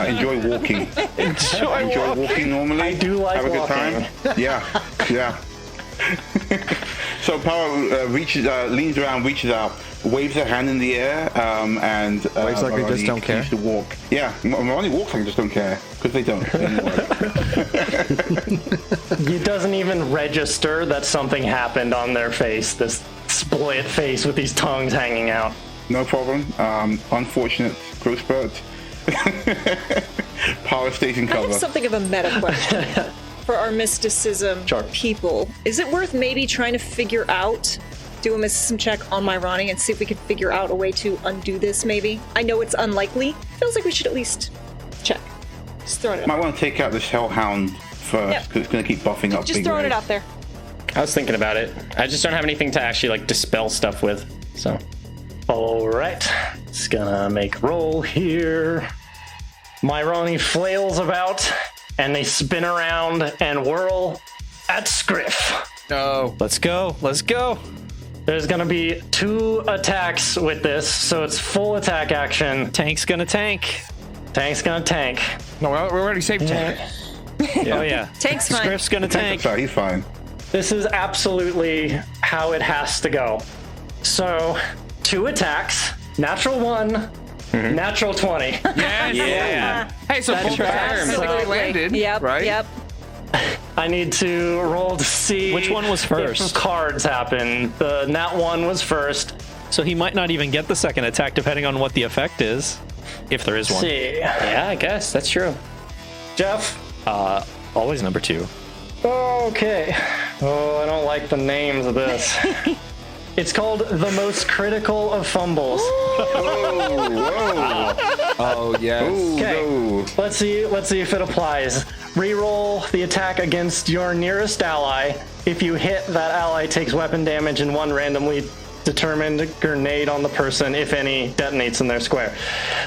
Enjoy walking. Enjoy walking normally. I do like Have a good walking. time. Yeah. So Power leans around, reaches out, waves her hand in the air, and waves like they just don't care. To walk. Yeah, Marani walks like they just don't care because they don't. It doesn't even register that something happened on their face. This split face with these tongues hanging out. No problem. Unfortunate growth spurt. Power stays in I cover. have something of a meta question for our mysticism people. Is it worth maybe trying to figure out, do a mysticism check on my Ronnie and see if we can figure out a way to undo this maybe? I know it's unlikely. Feels like we should at least check. Just throwing it out. Might want to take out this Hellhound first because it's going to keep buffing up. Just throwing it out there. I was thinking about it. I just don't have anything to actually like dispel stuff with. So, all right, just gonna make a roll here. My Ronnie flails about, and they spin around and whirl at Scriff. No. Let's go. Let's go. There's gonna be 2 attacks with this, so it's full attack action. Tank's gonna tank. Tank's gonna tank. No, we already saved tank. Oh yeah. Tank's fine. Scriff's gonna tank. Sorry, he's fine. This is absolutely how it has to go. So, 2 attacks, natural 1, natural 20. Yes. Yeah. Hey, so full attack technically landed. Yep. Right. Yep. I need to roll to see Which one was first? if cards happen. The nat 1 was first. So he might not even get the second attack depending on what the effect is, if there is one. See. yeah, I guess that's true. Jeff. Always number 2. Okay. Oh, I don't like the names of this. It's called the most critical of fumbles. Oh yes. Okay. Let's see if it applies. Reroll the attack against your nearest ally. If you hit, that ally takes weapon damage and 1 randomly determined grenade on the person, if any, detonates in their square.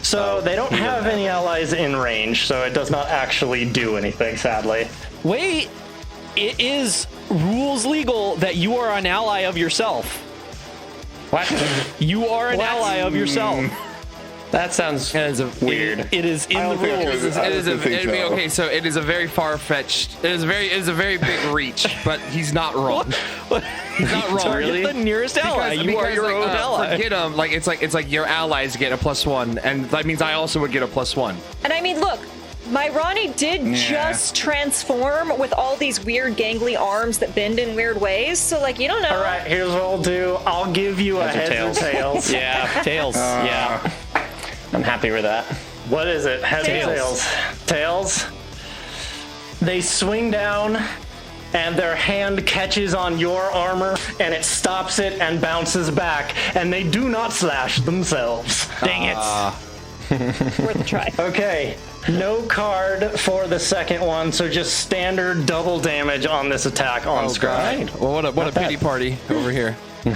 So they don't have any allies in range, so it does not actually do anything, sadly. Wait, it is rules legal that you are an ally of yourself. What? You are an ally of yourself. That sounds weird. It is in the rules. Okay, so it is a very far-fetched. It is a very big reach, but he's not wrong. He's not wrong. Really? You're the nearest ally. You are your own ally. Forget him. Like it's like your allies get a +1, and that means I also would get a +1. And I mean, look, my Ronnie did just transform with all these weird gangly arms that bend in weird ways, so like, you don't know. All right, here's what I'll do. I'll give you a heads or tails. Yeah, tails. Yeah. I'm happy with that. What is it? Heads or tails? Tails. They swing down, and their hand catches on your armor, and it stops it and bounces back, and they do not slash themselves. Dang it. Worth a try. Okay, no card for the second one, so just standard double damage on this attack on Scribe. Well, what a pity party over here. Is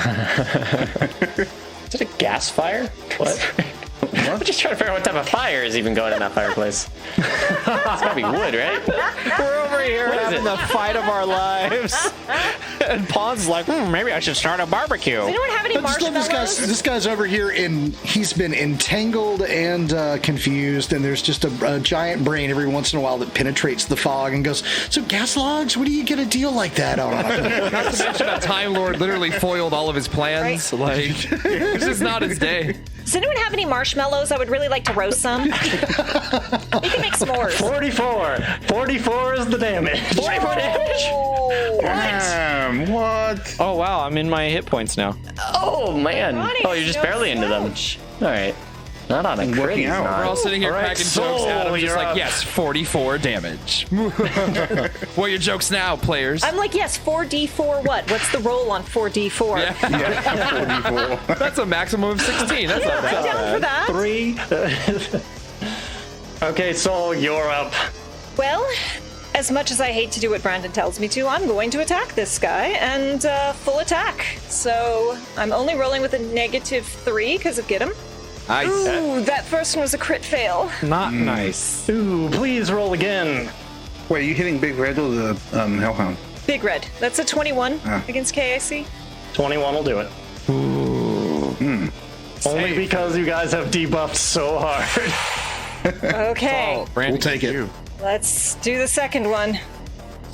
it a gas fire? What? I'm just trying to figure out what type of fire is even going in that fireplace. It's gotta be wood, right? We're over here having the fight of our lives. And Pon's like, maybe I should start a barbecue. Does anyone have any marshmallows? This guy's over here he's been entangled and confused, and there's just a giant brain every once in a while that penetrates the fog and goes, so gas logs, what do you get a deal like that on? Not to mention a Time Lord literally foiled all of his plans. Like, it's just not his day. Does anyone have any marshmallows? I would really like to roast some. You can make s'mores. 44. 44 is the damage. 44 damage? What? Oh, wow. I'm in my hit points now. Oh, man. Ronnie, Oh, you're just no barely into them. slouch. All right. Not on a crit. working out. We're all sitting here All right, cracking Soul, jokes at him, just you're like, up. yes, 44 damage. What are your jokes now, players? I'm like, yes, 4d4 what? What's the roll on 4d4? Yeah. 44. That's a maximum of 16. That's not I'm bad. down for that. 3. Okay, Soul, you're up. Well, as much as I hate to do what Brandon tells me to, I'm going to attack this guy, and full attack. So I'm only rolling with a -3 because of get him. Nice. Ooh, that first one was a crit fail. Not nice. Ooh, please roll again. Wait, are you hitting Big Red or the Hellhound? Big red. That's a 21 against KIC. 21 will do it. Only because you guys have debuffed so hard. Okay, Brandon, We'll take it. you. let's do the second one.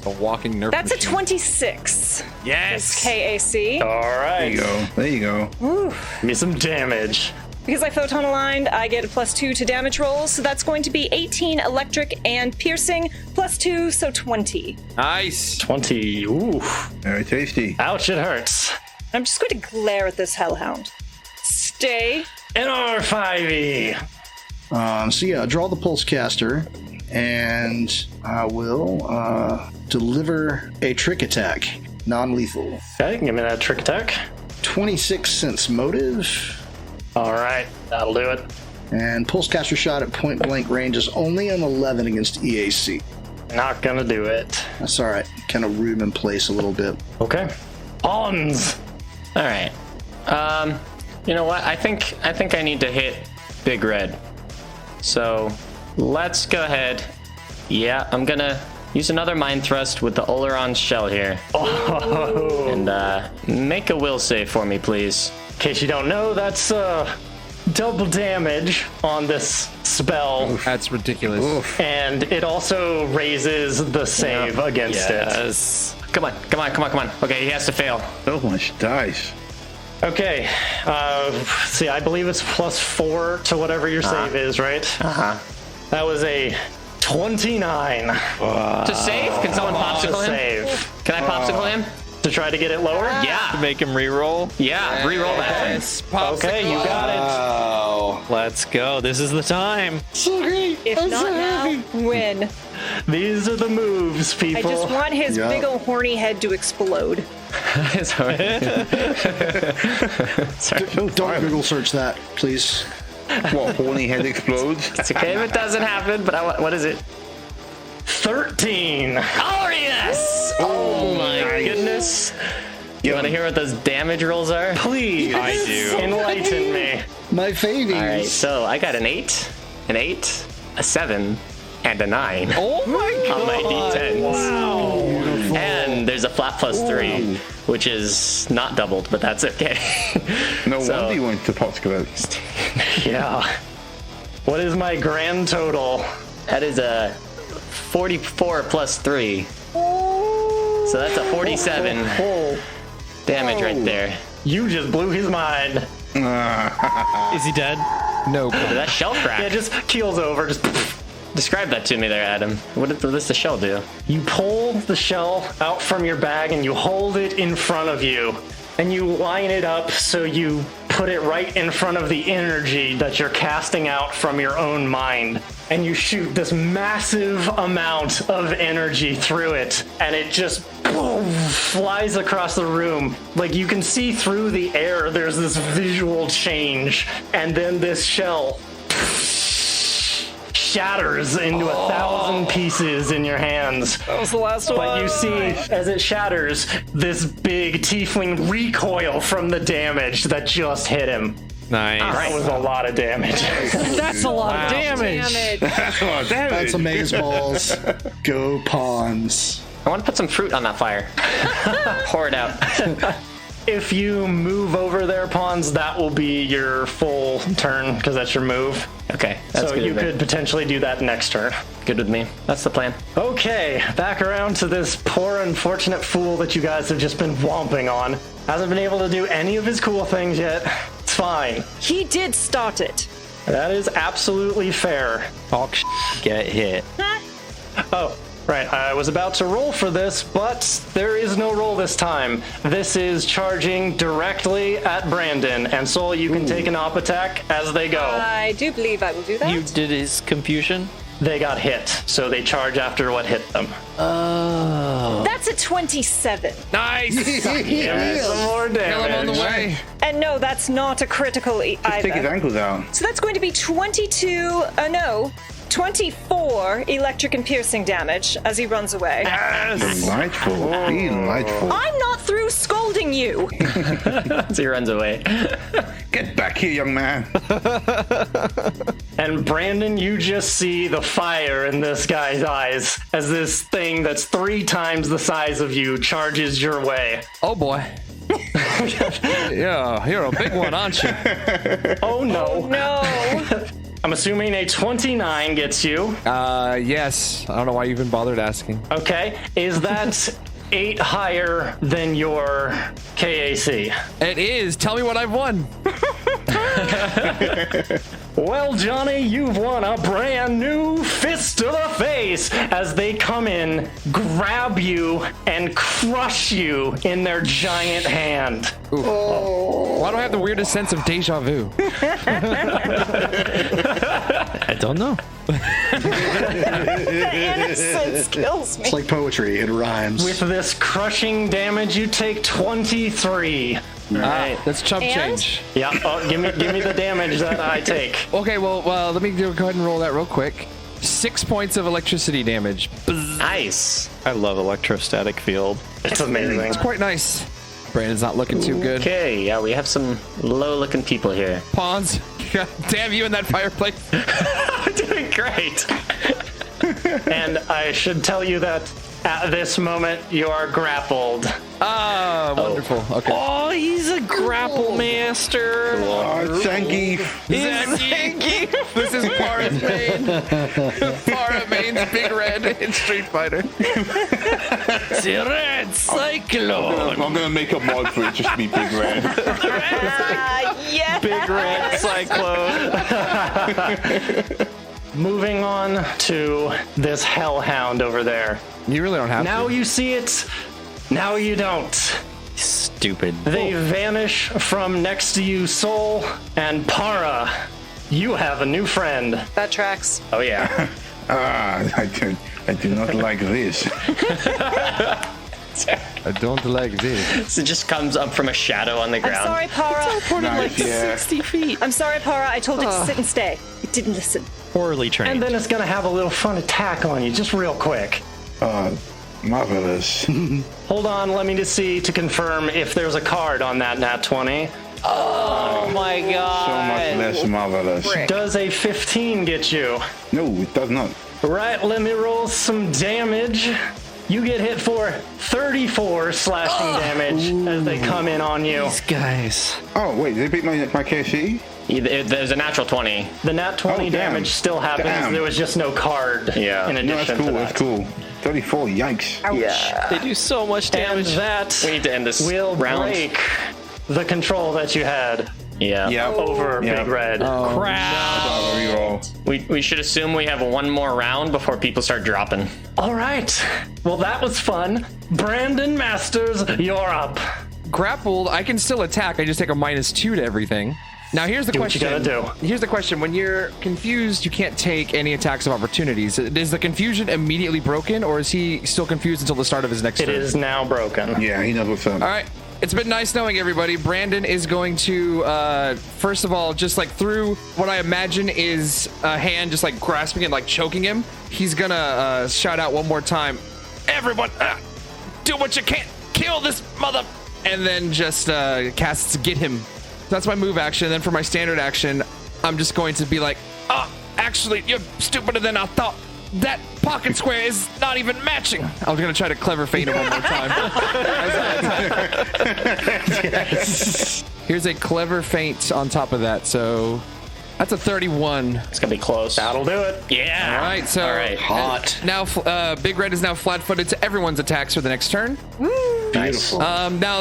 A walking nerf That's a machine. 26. plus. Yes. KAC. All right. There you go. Ooh. Give me some damage. Because I photon aligned, I get a +2 to damage rolls, so that's going to be 18 electric and piercing, +2, so 20. Nice. 20. Ooh. Very tasty. Ouch, it hurts. I'm just going to glare at this hellhound. Stay. NR5E. So yeah, draw the pulse caster, and I will deliver a trick attack, non-lethal. Okay, give me that trick attack. 26 sense motive, All right, that'll do it. and pulse caster shot at point blank range is only an 11 against EAC. Not gonna do it. That's all right. Kind of room in place a little bit. Okay. Pawns. All right. You know what? I think I need to hit Big Red. So let's go ahead. Yeah, I'm gonna use another Mind Thrust with the Oleron shell here. Oh. And make a will save for me, please. In case you don't know, that's double damage on this spell. That's ridiculous. Oof. And it also raises the save against it. Come on. Okay, he has to fail. So much dice. Okay. See, I believe it's +4 to whatever your save is, right? That was a 29 To save? Can someone to popsicle him? save. Can I popsicle him? To try to get it lower? Yeah. To make him reroll. Yeah, re-roll that. Yes, popsicle. Okay, you got Oh. Let's go. This is the time. If not now, when? it. These are the moves, I people. just want his Yeah. big ol' horny head to explode. Sorry. Don't Google search that, please. What, horny head explodes? It's okay if it doesn't happen, but what is it? 13. Oh, yes! Oh my goodness. You want to hear what those damage rolls are? Please. I do. Enlighten me. My favies. All right, so I got an 8, a 7, and a 9 Oh my god. on my d10s. Wow. And there's a flat +3, which is not doubled, but that's okay. No So- wonder you went to popsicle it. Yeah. What is my grand total? That is a 44 +3. So that's a 47 damage right there. You just blew his mind. Is he dead? No. Did that shell crack? Yeah, just keels over. Just Describe that to me there, Adam. What does the shell do? you pull the shell out from your bag and you hold it in front of you. And you line it up so you put it right in front of the energy that you're casting out from your own mind. And you shoot this massive amount of energy through it. And it just boom, flies across the room. Like you can see through the air, there's this visual change. And then this shell shatters into 1,000 pieces in your hands. That was the last But you see, as it shatters, this big tiefling recoil from the damage that just hit him. Nice. That was a lot of damage. That's a lot of damage. That's a lot of damage. That's amazeballs. Go pawns. I want to put some fruit on that fire. Pour it out. If you move over there, pawns, that will be your full turn because that's your move. Okay, that's So good. you with me. could potentially do that next turn. Good with me. That's the plan. Okay, back around to this poor unfortunate fool that you guys have just been whomping on. Hasn't been able to do any of his cool things yet. It's fine. He did start it. That is absolutely fair. Talk get hit. Oh, right. I was about to roll for this, but there is no roll this time. This is charging directly at Brandon, and Soul, you can take an op attack as they go. I do believe I will do that. You did his confusion? They got hit, so they charge after what hit them. That's a 27. Nice. Give me some more Kill him on the damage. way. And no, that's not a critical Take his either. ankle down. So that's going to be 24 electric and piercing damage as he runs away. Delightful. Delightful. I'm not through scolding you. So he runs away. Get back here, young man. And Brandon, you just see the fire in this guy's eyes as this thing that's 3 times the size of you charges your way. Oh boy. Yeah, you're a big one, aren't you? Oh no. No. I'm assuming a 29 gets you. Yes. I don't know why you even bothered asking. Okay. Is that 8 higher than your KAC. It is. Tell me what I've won. Well, Johnny, you've won a brand new fist to the face as they come in, grab you, and crush you in their giant hand. Why do I have the weirdest sense of deja vu? I don't know. The innocence kills me. It's like poetry, it rhymes. With this crushing damage, you take 23. Right. That's chump And? change. Yeah, give me the damage that I take. Okay, well, let me go ahead and roll that real quick. 6 points of electricity damage. Nice. I love electrostatic field. It's amazing. It's quite nice. Brandon's not looking too good. Okay, yeah, we have some low-looking people here. Pawns, God damn you in that fireplace. Doing great. And I should tell you that at this moment, you are grappled. Ah, wonderful. Okay. Oh, he's a grapple master. Oh, Zangief. Zangief. This is Para Main. Para Main's Big Red in Street Fighter. The Red Cyclone. I'm gonna make a mod for it just to be Big Red. Yeah. Big Red Cyclone. Moving on to this hellhound over there. You really don't have Now to. you see it, now you don't. Stupid. They vanish from next to you, Soul, and Para. You have a new friend. That tracks. Oh yeah. I do not like this. I don't like this. So it just comes up from a shadow on the I'm ground. sorry, Para. Nice, yeah. 60 feet. I'm sorry, Para. I told it to sit and stay. It didn't listen. Poorly trained. And then it's gonna have a little fun attack on you, just real quick. Marvelous. Hold on, let me just see to confirm if there's a card on that nat 20. Oh my god. So much less marvelous. Does a 15 get you? No, it does not. Right, let me roll some damage. You get hit for 34 slashing damage as they come in on you. These guys. Oh, wait, did they beat my KC? There's a natural 20. The nat 20 Oh, damn. damage still happens. Damn. There was just no card Yeah. in No, addition that's cool, to that. that's cool. 34, yikes. Yeah. They do so much And damage. that We need to end this will round. break the control that you had Yeah. over Yeah. Big Red. Crap. We should assume we have one more round before people start dropping. All right. Well, that was fun. Brandon Masters, you're up. Grappled, I can still attack. I just take a -2 to everything. Now here's the Do what you question. gotta do. Here's the question. When you're confused, you can't take any attacks of opportunities. Is the confusion immediately broken, or is he still confused until the start of his next It turn? is now broken. Yeah, he knows what's up. All right. It's been nice knowing everybody. Brandon is going to, first of all, just like through what I imagine is a hand just like grasping it, like choking him. He's gonna shout out one more time, "Everyone, do what you can. Kill this mother." And then just casts Get Him. That's my move action. And then for my standard action, I'm just going to be like, "Oh, actually, you're stupider than I thought. That pocket square is not even matching." I was going to try to clever feint it one more time. Here's a clever feint on top of that. So that's a 31. It's gonna be close. That'll do it. Yeah. All right. So All right. Hot. Now Big Red is now flat-footed to everyone's attacks for the next turn. Beautiful.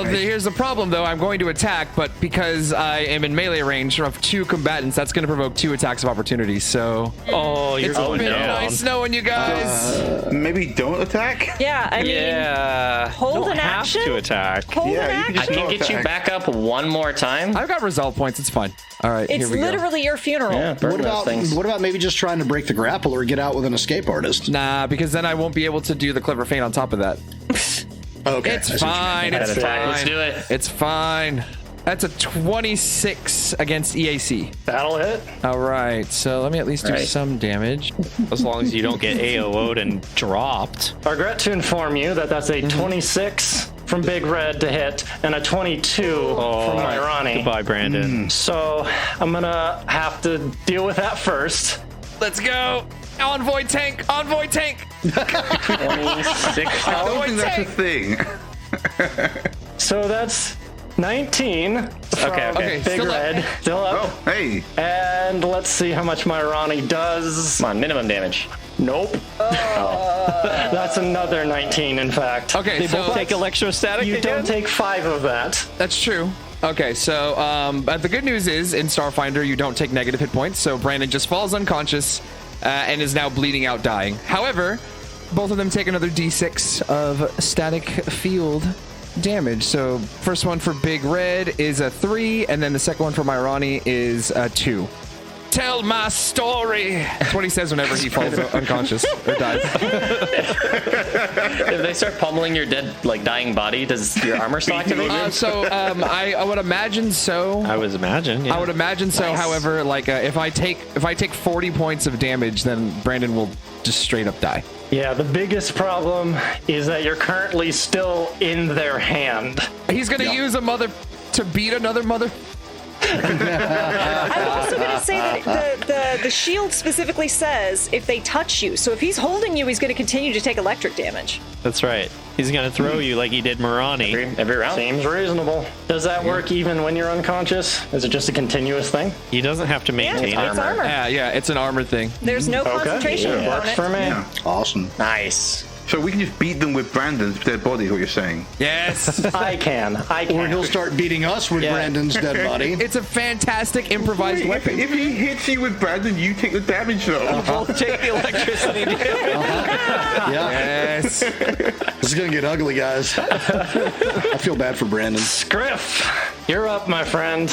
Here's the problem, though. I'm going to attack, but because I am in melee range of 2 combatants, that's going to provoke 2 attacks of opportunity. So Oh, you're it's going been down. nice knowing you guys. Maybe don't attack? Yeah, I mean, Yeah. Hold Don't an have action? to attack. hold Yeah, an you can action. I just can no get you attack. back up one more time. I've got resolve points. It's fine. All right, It's here we go. literally your funeral. Yeah, burn What those about things. maybe just trying to break the grapple or get out with an escape artist? Nah, because then I won't be able to do the clever feint on top of that. Okay. It's I see what you fine. mean. It's attack. fine. Let's do it. It's fine. That's a 26 against EAC. That'll hit. All right, so let me at least do Right. some damage. As long as you don't get AO'd and dropped. I regret to inform you that that's a 26 from Big Red to hit and a 22 from my Ronnie. Goodbye, Brandon. So I'm gonna have to deal with that first. Let's go. Envoy tank. Envoy tank. 26. I don't think that's a thing. So that's 19. Okay, Big still up. Red. Still up. Oh, hey. And let's see how much my Ronnie does. Come on, minimum damage. Nope. That's another 19, in fact. Okay, They so both take electrostatic You again? don't take 5 of that. that's true. Okay, so but the good news is in Starfinder you don't take negative hit points, so Brandon just falls unconscious and is now bleeding out, dying. However, both of them take another d6 of static field damage. So first one for Big Red is a 3, and then the second one for Myrani is a 2. Tell my story. That's what he says whenever he falls unconscious or dies. If they start pummeling your dead, like dying body, does your armor still activate? I would imagine so. I would imagine. Yeah. I would imagine so. Nice. However, like if I take 40 points of damage, then Brandon will just straight up die. Yeah, the biggest problem is that you're currently still in their hand. He's gonna use a mother to beat another mother. I'm also going to say that the shield specifically says if they touch you. So if he's holding you, he's going to continue to take electric damage. That's right. He's going to throw you like he did Marani. Every round? Seems reasonable. Does that work even when you're unconscious? Is it just a continuous thing? He doesn't have to maintain Yeah, it's armor. Yeah, it's an armor thing. There's no concentration Yeah, on works it. for me. Awesome. Nice. So we can just beat them with Brandon's dead body, is what you're saying? Yes. I can. Or he'll start beating us with Brandon's dead body. It's a fantastic improvised weapon. If he hits you with Brandon, you take the damage, though. Both take the electricity damage. Yes. This is going to get ugly, guys. I feel bad for Brandon. Scriff, you're up, my friend.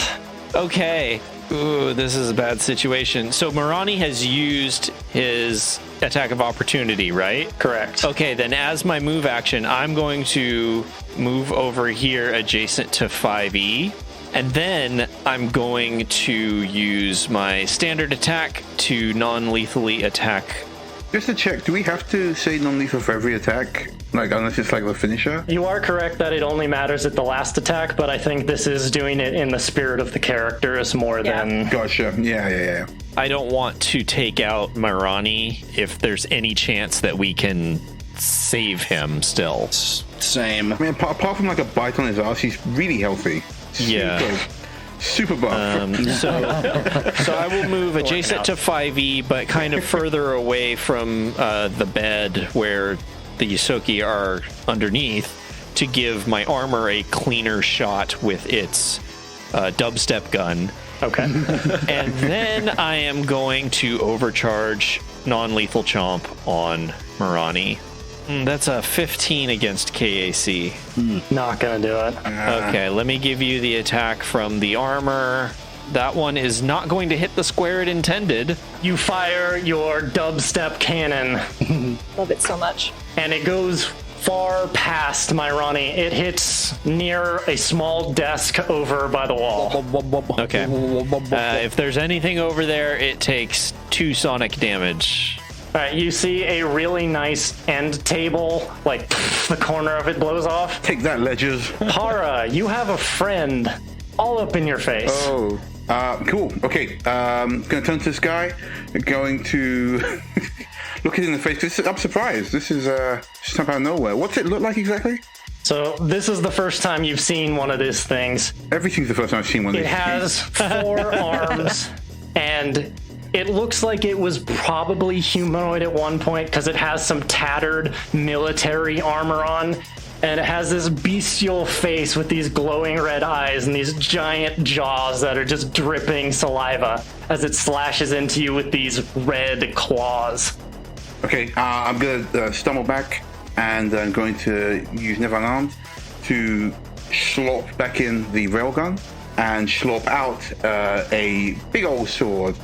Okay. Ooh, this is a bad situation. So Marani has used his attack of opportunity, right? Correct. Okay, then as my move action, I'm going to move over here adjacent to 5e. And then I'm going to use my standard attack to non-lethally attack. Just to check, do we have to say non-lethal for every attack? Like, unless it's like the finisher? You are correct that it only matters at the last attack, but I think this is doing it in the spirit of the characters more than... Gotcha. Yeah. I don't want to take out Marani if there's any chance that we can save him still. Same. I mean, apart from like a bite on his ass, he's really healthy. Yeah. Super buff. So I will move adjacent to 5e, but kind of further away from the bed where the Yosoki are underneath to give my armor a cleaner shot with its dubstep gun. Okay. And then I am going to overcharge non-lethal chomp on Marani. That's a 15 against KAC. Not gonna do it. Okay, let me give you the attack from the armor. That one is not going to hit the square it intended. You fire your dubstep cannon, Love it so much. and it goes far past Myrani. It hits near a small desk over by the wall. Okay. If there's anything over there, it takes 2 sonic damage. All right, you see a really nice end table, like the corner of it blows off. Take that, Ledgers. Para, you have a friend all up in your face. Oh. Cool. Okay. Gonna turn to this guy. Going to look it in the face. I'm surprised. This is just out of nowhere. What's it look like exactly? So this is the first time you've seen one of these things. Everything's the first time I've seen one of It these. has 4 arms, and it looks like it was probably humanoid at one point because it has some tattered military armor on, and it has this bestial face with these glowing red eyes and these giant jaws that are just dripping saliva as it slashes into you with these red claws. Okay, I'm gonna stumble back, and I'm going to use Never Unarmed to slop back in the railgun and slop out a big old sword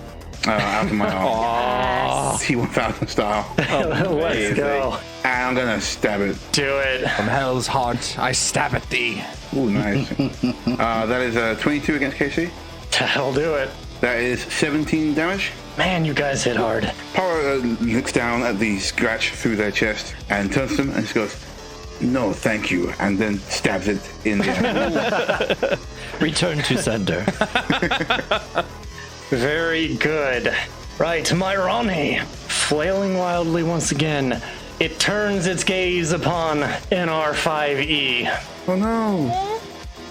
out of my arm. T-1000 style. Let's go. And I'm gonna stab it. Do it. From hell's heart, I stab at thee. Ooh, nice. That is 22 against KC. That'll do it. That is 17 damage. Man, you guys hit hard. Para looks down at the scratch through their chest and turns to them and just goes, "No, thank you," and then stabs it in there. Return to sender. Very good. Right, Myrani, flailing wildly once again, it turns its gaze upon NR5E. Oh no.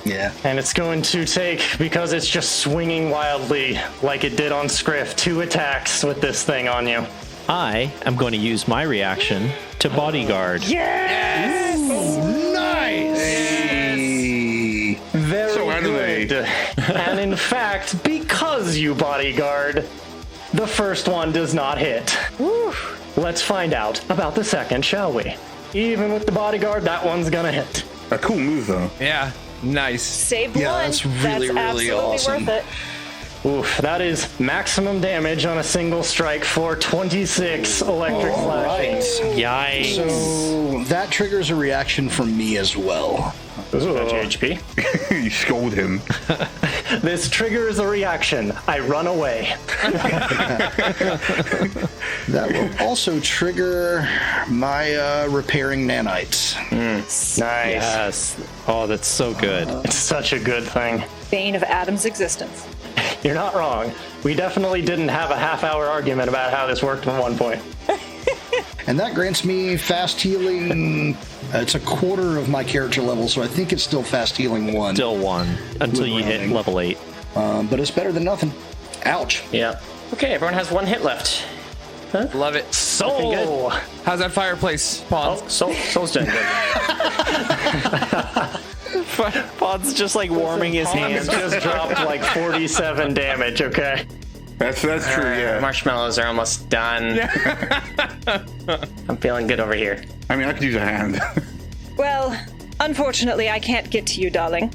Yeah. And it's going to take, because it's just swinging wildly like it did on Scriff, 2 attacks with this thing on you. I am going to use my reaction to bodyguard. Yes! Ooh, nice! Hey. Very So anyway. good. And in fact, because you bodyguard, the first one does not hit. Woo. Let's find out about the second, shall we? Even with the bodyguard, that one's gonna hit. A cool move, though. Yeah, nice. Saved Yeah, one. that's really, really absolutely awesome. worth it. Oof, that is maximum damage on a single strike for 26 electric slashing. Yikes. So that triggers a reaction from me as well. Much HP. You scold him. This triggers a reaction. I run away. That will also trigger my repairing nanites. Nice. Yes. Oh, that's so good. It's such a good thing. Bane of Adam's existence. You're not wrong. We definitely didn't have a half-hour argument about how this worked at one point. And that grants me fast healing. It's a quarter of my character level, so I think it's still fast healing 1. Still 1 until you hit running. level 8. But it's better than nothing. Ouch. Yeah. Okay, everyone has 1 hit left. Love it. Soul! How's that fireplace, Oh, Pawns? Soul's doing good. Pod's just like warming his Hans hands. just dropped like 47 damage, okay? That's true, yeah. Marshmallows are almost done. I'm feeling good over here. I mean, I could use a hand. Well, unfortunately, I can't get to you, darling.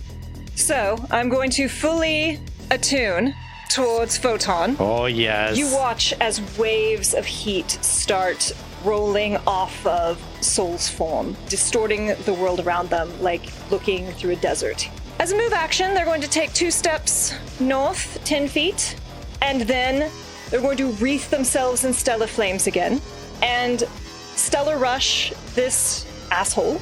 So, I'm going to fully attune towards Photon. Oh, yes. You watch as waves of heat start rolling off of Soul's form, distorting the world around them like looking through a desert. As a move action, they're going to take 2 steps north, 10 feet, and then they're going to wreath themselves in stellar flames again, and stellar rush this asshole,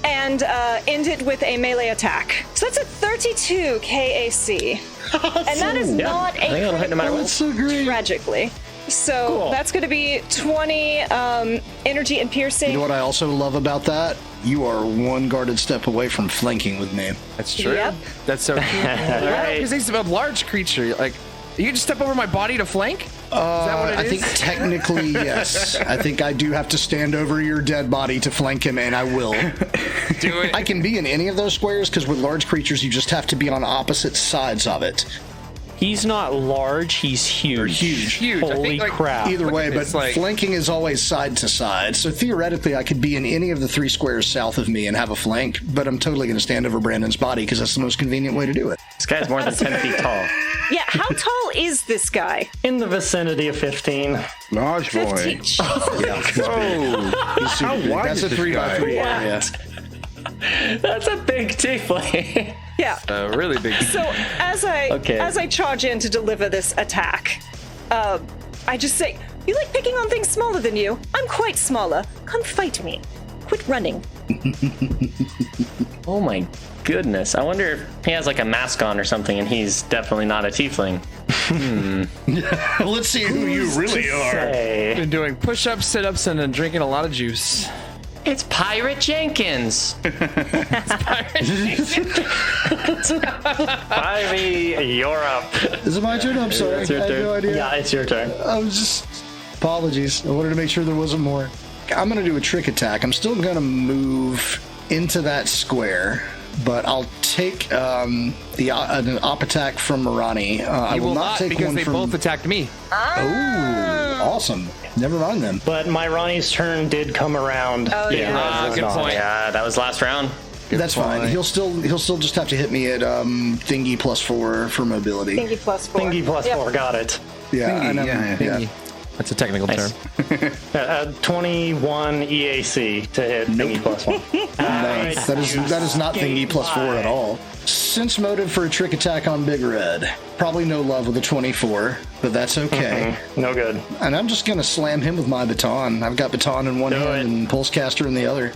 and end it with a melee attack. So that's a 32 KAC. And that is not I think it'll hit no matter what. So great. tragically. So that's going to be 20 energy and piercing. You know what I also love about that? You are 1 guarded step away from flanking with me. That's true. Yep. That's so true. Because he's a large creature. Like, you can just step over my body to flank? Is that what it I is? think technically, yes. I think I do have to stand over your dead body to flank him, and I will. Do it. I can be in any of those squares, because with large creatures, you just have to be on opposite sides of it. He's not large, he's huge. Huge. I Holy think, like, crap. Either way, but It's like- flanking is always side to side. So theoretically, I could be in any of the 3 squares south of me and have a flank, but I'm totally going to stand over Brandon's body because that's the most convenient way to do it. This guy's more than 10 feet tall. Yeah, how tall is this guy? In the vicinity of 15. Large boy. 15. Yeah. Oh, He's super big. wide That's is a this 3x3. guy? Yeah. That's a big tiefling. Yeah. really big. So as I charge in to deliver this attack, I just say, "You like picking on things smaller than you? I'm quite smaller. Come fight me. Quit running." Oh my goodness. I wonder if he has like a mask on or something and he's definitely not a tiefling. Let's see who you really are. Hey. Been doing push-ups, sit-ups, and then drinking a lot of juice. It's Pirate Jenkins. Ivy, you're up. Is it my turn? I'm sorry. It's your I had turn. no idea. Yeah, it's your turn. I was just... Apologies. I wanted to make sure there wasn't more. I'm going to do a trick attack. I'm still going to move into that square, but I'll take an op attack from Marani. I You will not, take because one they from... both attacked me. Oh, awesome. Never mind then. But my Ronnie's turn did come around. Oh, yeah. Good point. Yeah, that was last round. That's fine. He'll still just have to hit me at thingy +4 for mobility. Thingy +4. Thingy plus Yep. 4, got it. Yeah, Thingy, and yeah. That's a technical Nice. term. 21 EAC to hit thingy plus 1. Nice. That is not thingy +4 at all. Sense motive for a trick attack on Big Red. Probably no love with a 24, but that's okay. No good. And I'm just gonna slam him with my baton. I've got baton in one Do hand it. and pulse caster in the other.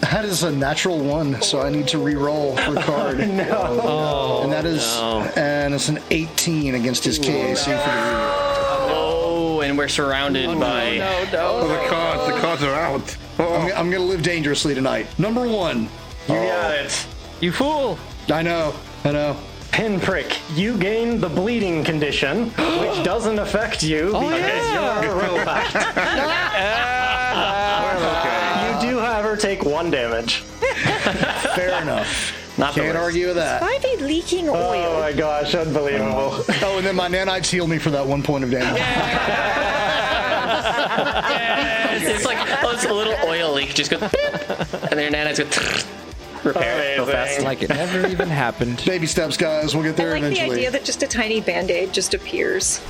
That is a natural 1, so I need to re-roll for a card. And that is, and it's an 18 against his KAC for the re-roll. Oh, and we're surrounded by. Oh, the cards are out. Oh, I'm gonna live dangerously tonight. Number 1, You got it. You fool! I know. Pinprick, you gain the bleeding condition, which doesn't affect you because you're a robot. You do, however, take 1 damage. Fair enough. Not the Can't worst. argue with that. Why be leaking oil? Oh my gosh, unbelievable. Oh, and then my nanites heal me for that 1 point of damage. It's like, it's a little oil leak. Just go, beep, and then your nanites go repair it real fast. Like it never even happened. Baby steps, guys. We'll get there I like eventually. the idea that just a tiny band-aid just appears.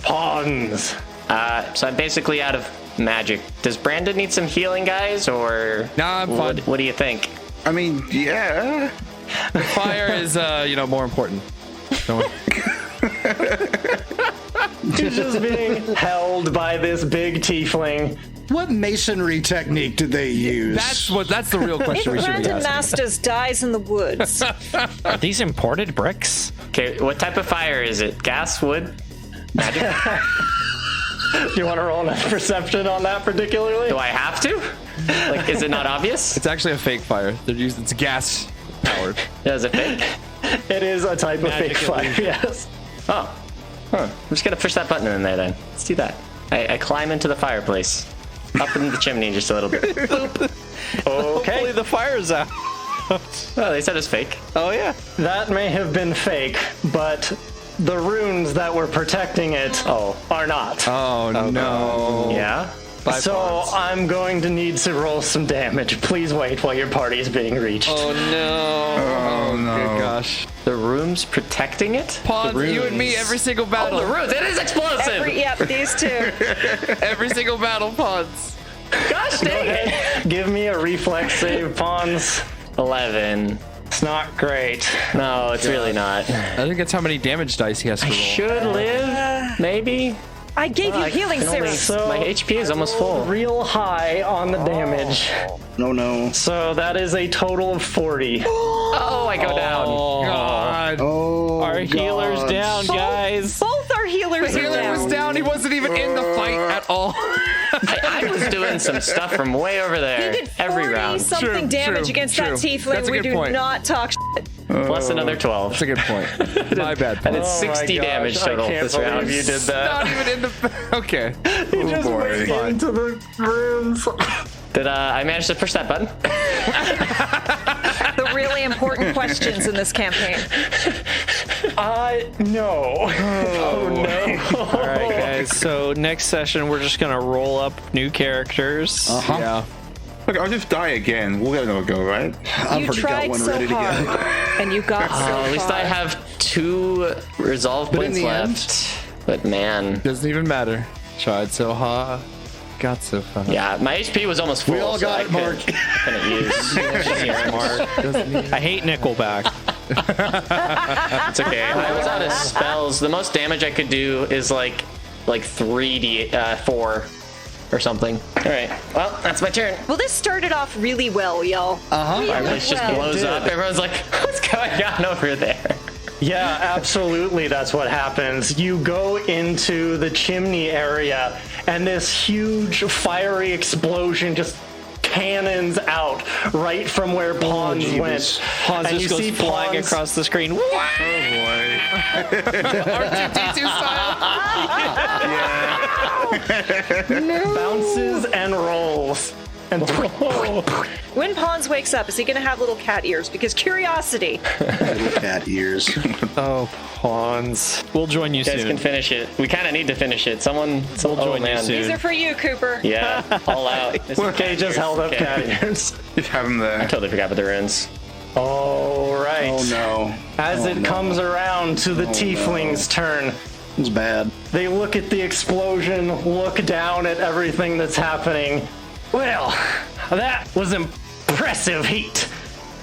Pawns. So I'm basically out of magic. Does Brandon need some healing, guys, or Nah, I'm fine. What do you think? I mean, yeah. Fire is, more important. Don't worry. He's just being held by this big tiefling. What masonry technique did they use? That's the real question we If should be Brandon asking. Masters dies in the woods, Are these imported bricks? Okay, what type of fire is it? Gas, wood, magic? Do you want to roll a perception on that particularly? Do I have to? Like, is it not obvious? It's actually a fake fire. It's gas powered. Yeah, is it fake? It is a type of fake fire, yes. Oh. Huh. I'm just gonna push that button in there then. Let's do that. I climb into the fireplace. Up in the chimney just a little bit. Boop. Hopefully Okay, the fire's out. Well, they said it's fake. Oh yeah. that may have been fake, but the runes that were protecting it are not. Oh, no. Yeah? So I'm going to need to roll some damage. Please wait while your party is being reached. Oh, no. Oh, no. Good gosh. The room's protecting it? Pawns, you and me, every single Oh, battle. the runes! It is explosive! these two. Every single battle, Pawns. Gosh dang it! Give me a reflex save, Pawns. 11. It's not great. No, it's really not. I think that's how many damage dice he has to roll. Should live, maybe? I gave you healing serum. So My HP is almost full. real high on the damage. No. So that is a total of 40. Oh, I go down. Oh, God. Oh, Our healer's God. down, guys. Both our healers are Healer was down. down. He wasn't even in the fight at all. I was doing some stuff from way over there. He did every round. something True, damage true, against true. that tiefling. That's a We good do point. not talk shit. Plus another 12. That's a good point. My bad, I did Pawns. 60 gosh, damage I total can't this believe round. you did that. Not even in the... Okay. He just boy. went into the runes. Did I manage to push that button? The really important questions in this campaign. No. Oh, no. All right, guys. So next session, we're just gonna roll up new characters. Yeah. Look, I'll just die again. We'll get another go, right? I've You already got tried one so ready to hard, go. and you got so far. At least I have 2 resolve But in points the end- left. But man, Doesn't even matter. Tried so hard. Got so far. yeah, my HP was almost full. We all got it, Mark. Couldn't use Mark. I hate Nickelback. It's okay. I was out of spells. The most damage I could do is like 4 or something. All right. Well, that's my turn. Well, this started off really well, y'all. Our place just blows up. Everyone's like, "What's going on over there?" Yeah, absolutely. That's what happens. You go into the chimney area, and this huge fiery explosion just cannons out right from where Pawns went. Hans And just you goes see flying Pawns- across the screen. R2-D2 style. bounces and rolls. And When Pawns wakes up, is he going to have little cat ears? Because curiosity. Cat ears. Oh, Pawns. We'll join you You guys soon. can finish it. We kind of need to finish it. Someone We'll join you man. soon. These are for you, Cooper. Yeah, all out. Okay, just held up cat ears. Just have them there. Totally forgot about the runes. All right. Oh, no. As it comes around to the tiefling's turn, It's bad. they look at the explosion, look down at everything that's happening. Well, that was impressive heat.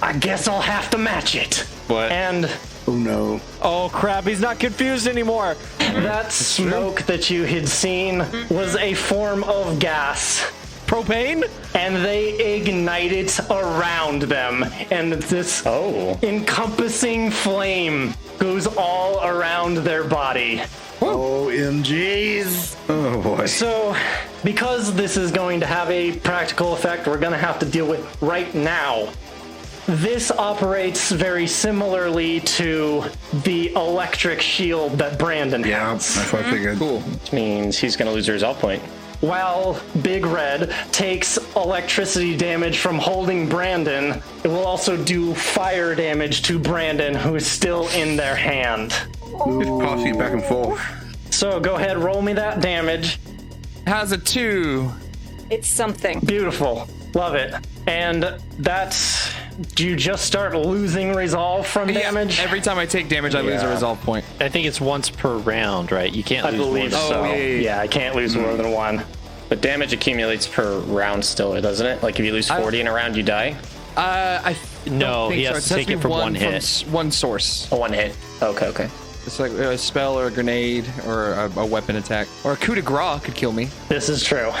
I guess I'll have to match it. What? And Oh, no. Oh crap! He's not confused anymore. that smoke that you had seen was a form of gas. Propane? And they ignite it around them. And this encompassing flame goes all around their body. Oh, OMGs. Oh boy. So, because this is going to have a practical effect we're going to have to deal with right now, this operates very similarly to the electric shield that Brandon Yeah, has. that's what I figured. Cool. Which means he's going to lose a resolve point. While Big Red takes electricity damage from holding Brandon, it will also do fire damage to Brandon, who is still in their hand. Just passing it back and forth. So go ahead, roll me that damage. Has a 2. It's something. Beautiful. Love it. And that's... Do you just start losing resolve from damage? Yeah, every time I take damage, I lose a resolve point. I think it's once per round, right? You can't I lose believe more. so. yeah. Yeah, I can't lose more than one. But damage accumulates per round still, doesn't it? Like if you lose 40 in a round, you die? No, he has to take it from one hit. One source. A one hit. Okay. It's like a spell or a grenade or a weapon attack. Or a coup de grace could kill me. This is true.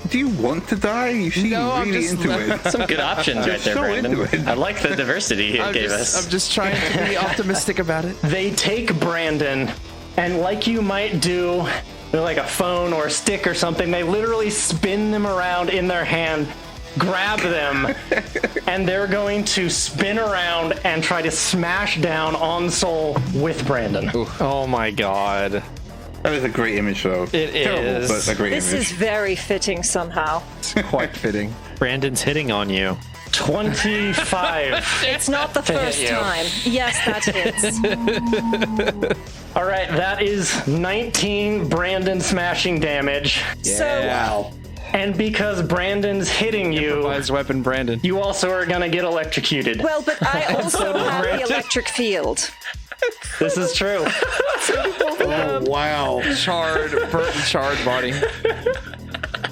Do you want to die? You seem I'm really just- into it. Some good options right there, so Brandon. into it. I like the diversity it gave us. I'm just trying to be optimistic about it. They take Brandon, and like you might do with like a phone or a stick or something, they literally spin them around in their hand, grab them, and they're going to spin around and try to smash down on Soul with Brandon. Oh my god. That is a great image, though. It is. But a great This image. is very fitting somehow. Quite fitting. Brandon's hitting on you. 25. It's not the first you. time. Yes, that is. All right, that is 19 Brandon smashing damage. So, And because Brandon's hitting you, Improvised weapon, Brandon. you also are going to get electrocuted. well, but I also have the electric field. This is true. Oh, wow. Charred, burnt and charred body.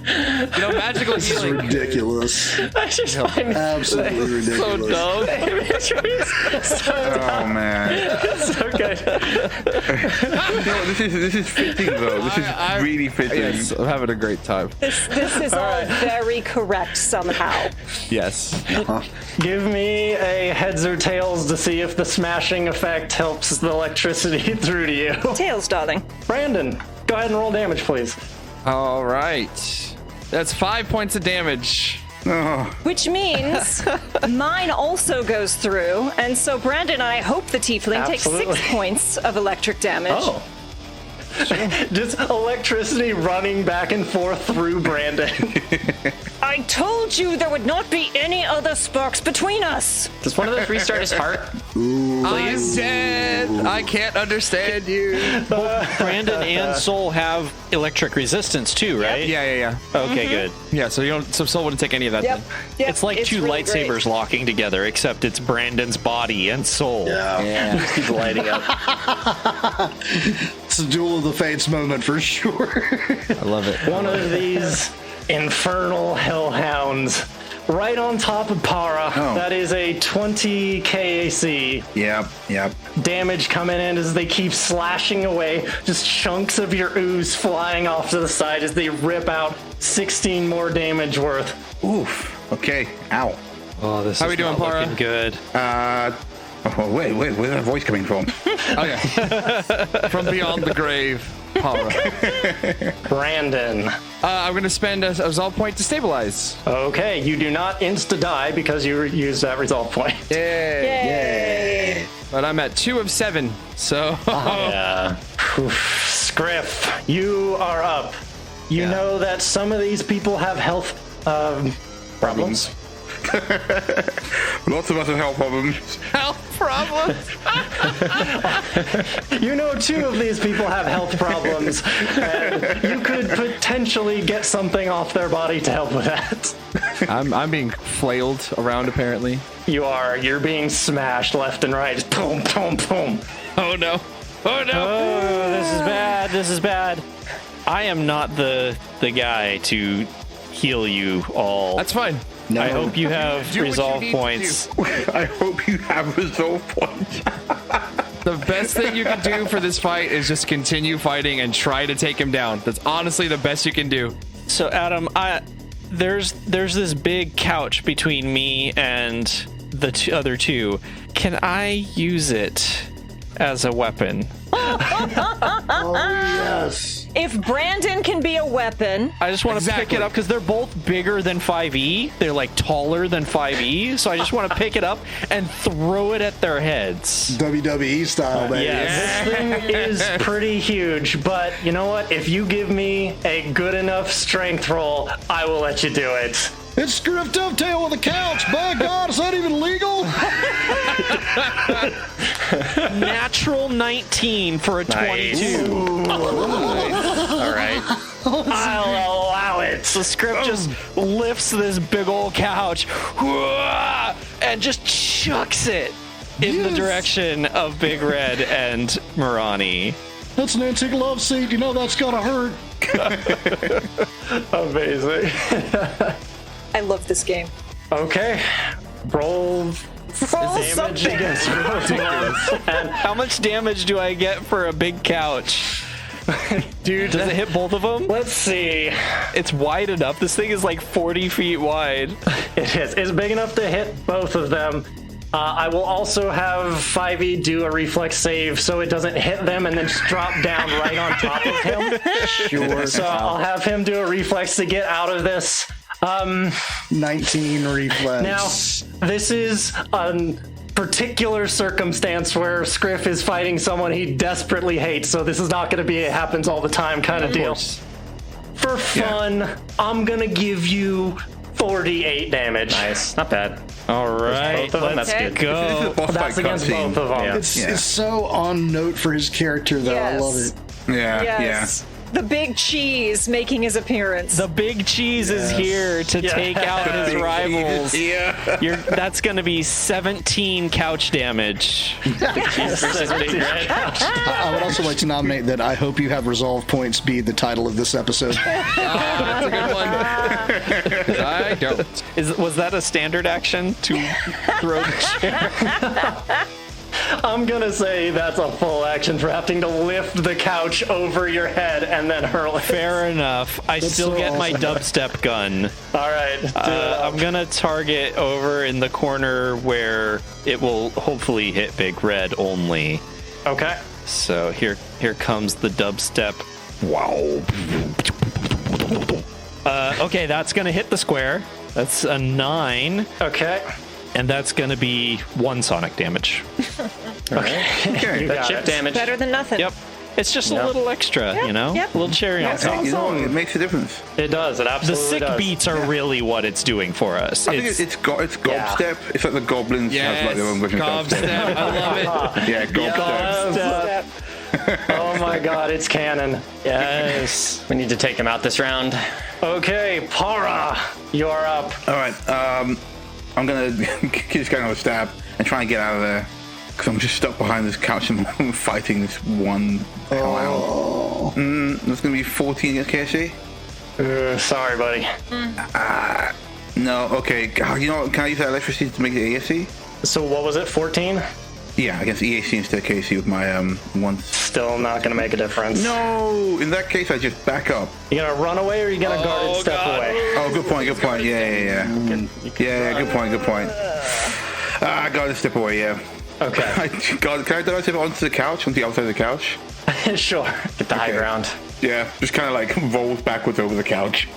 You know, magical This is healing. ridiculous. I just find Absolutely ridiculous. Oh man. so good. No, this is fitting though. This is really fitting. Yes, I'm having a great time. This is all very correct somehow. Yes. Give me a heads or tails to see if the smashing effect helps the electricity through to you. Tails, darling. Brandon, go ahead and roll damage, please. All right. That's 5 points of damage. Oh, Which means mine also goes through, and so Brandon, I hope the tiefling Absolutely. takes 6 points of electric damage. Oh. Just electricity running back and forth through Brandon. I told you there would not be any other sparks between us. Does one of those restart his heart? I'm dead. I can't understand you. Brandon and Soul have electric resistance too, right? Yeah. Okay, good. Yeah, so Soul wouldn't take any of that then. Yep, It's like two really lightsabers great. locking together, except it's Brandon's body and soul. Yeah. He's lighting up. It's a duel of the fates moment for sure. I love it. One of these infernal hellhounds right on top of Para. Oh. That is a 20 KAC. yep. Damage coming in as they keep slashing away. Just chunks of your ooze flying off to the side as they rip out 16 more damage worth. Oof. Okay. Ow. Oh, this How is we doing, not Para? looking good. Oh, wait. Where's that voice coming from? Oh, yeah. From beyond the grave. Para. Brandon. I'm going to spend a resolve point to stabilize. Okay, you do not insta-die because you used that resolve point. Yay. But I'm at 2 of 7, so... Yeah. Scriff, you are up. You know that some of these people have health problems. Lots of us have health problems. Health problems? You know 2 of these people have health problems. And you could potentially get something off their body to help with that. I'm being flailed around, apparently. You're being smashed left and right. Just boom, boom, boom. Oh, no. Oh, no. Oh, this is bad. I am not the guy to heal you all. That's fine. I hope you have Do what you resolve need to points. I hope you have resolve points. The best thing you can do for this fight is just continue fighting and try to take him down. That's honestly the best you can do. So Adam, there's this big couch between me and the other two. Can I use it as a weapon? if Brandon can be a weapon, I just want to pick it up because they're both bigger than 5e. They're like taller than 5e. So I just want to pick it up and throw it at their heads. WWE style, baby. This thing is pretty huge, but you know what? If you give me a good enough strength roll, I will let you do it. It's Scriff Dovetail on the couch. By God, is that even legal? Natural 19 for a 22. All right. I'll allow it. So Script just lifts this big old couch and just chucks it in the direction of Big Red and Marani. That's an antique love seat. You know that's gotta hurt. Amazing. I love this game. Okay. Roll damage something. against And how much damage do I get for a big couch? Dude, Does it hit both of them? let's see. It's wide enough. This thing is like 40 feet wide. It is. It's big enough to hit both of them. I will also have 5e do a reflex save so it doesn't hit them and then just drop down right on top of him. Sure. So I'll have him do a reflex to get out of this. 19 reflex. Now, this is a particular circumstance where Scriff is fighting someone he desperately hates, so this is not going to be a happens all the time kind of deal. For fun, I'm going to give you 48 damage. Nice. Not bad. All right, Both of them, let's that's good. go. That's against both of them. Yeah. It's so on note for his character, though. I love it. Yeah, Yes. The big cheese making his appearance. The big cheese is here to take out his rivals. Yeah. That's going to be 17 couch damage. I would also like to nominate that I hope you have resolve points be the title of this episode. That's a good one. I don't. Was that a standard action to throw the chair? I'm gonna say that's a full action for having to lift the couch over your head and then hurl it. Fair enough. I still so get my awesome. dubstep gun. All right. I'm gonna target over in the corner where it will hopefully hit Big Red only. Okay. So here comes the dubstep. Wow. Okay, that's gonna hit the square. That's a 9. Okay. And that's going to be 1 sonic damage. Okay. You That got chip it. damage. Better than nothing. Yep. It's just a little extra, you know? yep. A little cherry on top. You know, it makes a difference. It does. It The absolutely sick does. beats are really what it's doing for us. I think it's gobstep. It's like the goblins have like their own version of Gobstep. I love it. Yeah, gobstep. Oh my god, it's canon. Yes. We need to take him out this round. Okay, Para, you're up. All right, I'm gonna give this guy another stab and try and get out of there because I'm just stuck behind this couch and fighting this one clown. That's gonna be 14 against KSC. Sorry, buddy. No, okay. You know what? Can I use that electricity to make it ESC? So what was it, 14? Yeah, against EAC instead of KSC with my one. Still not gonna make a difference. No, in that case I just back up. You gonna run away or you gonna guarded step away? Oh, good point. Good point. Yeah. Good point. I gotta step away. Yeah. Okay. Can I step onto the couch, onto the outside of the couch? Sure. Get the high ground. Yeah, just kind of like rolls backwards over the couch.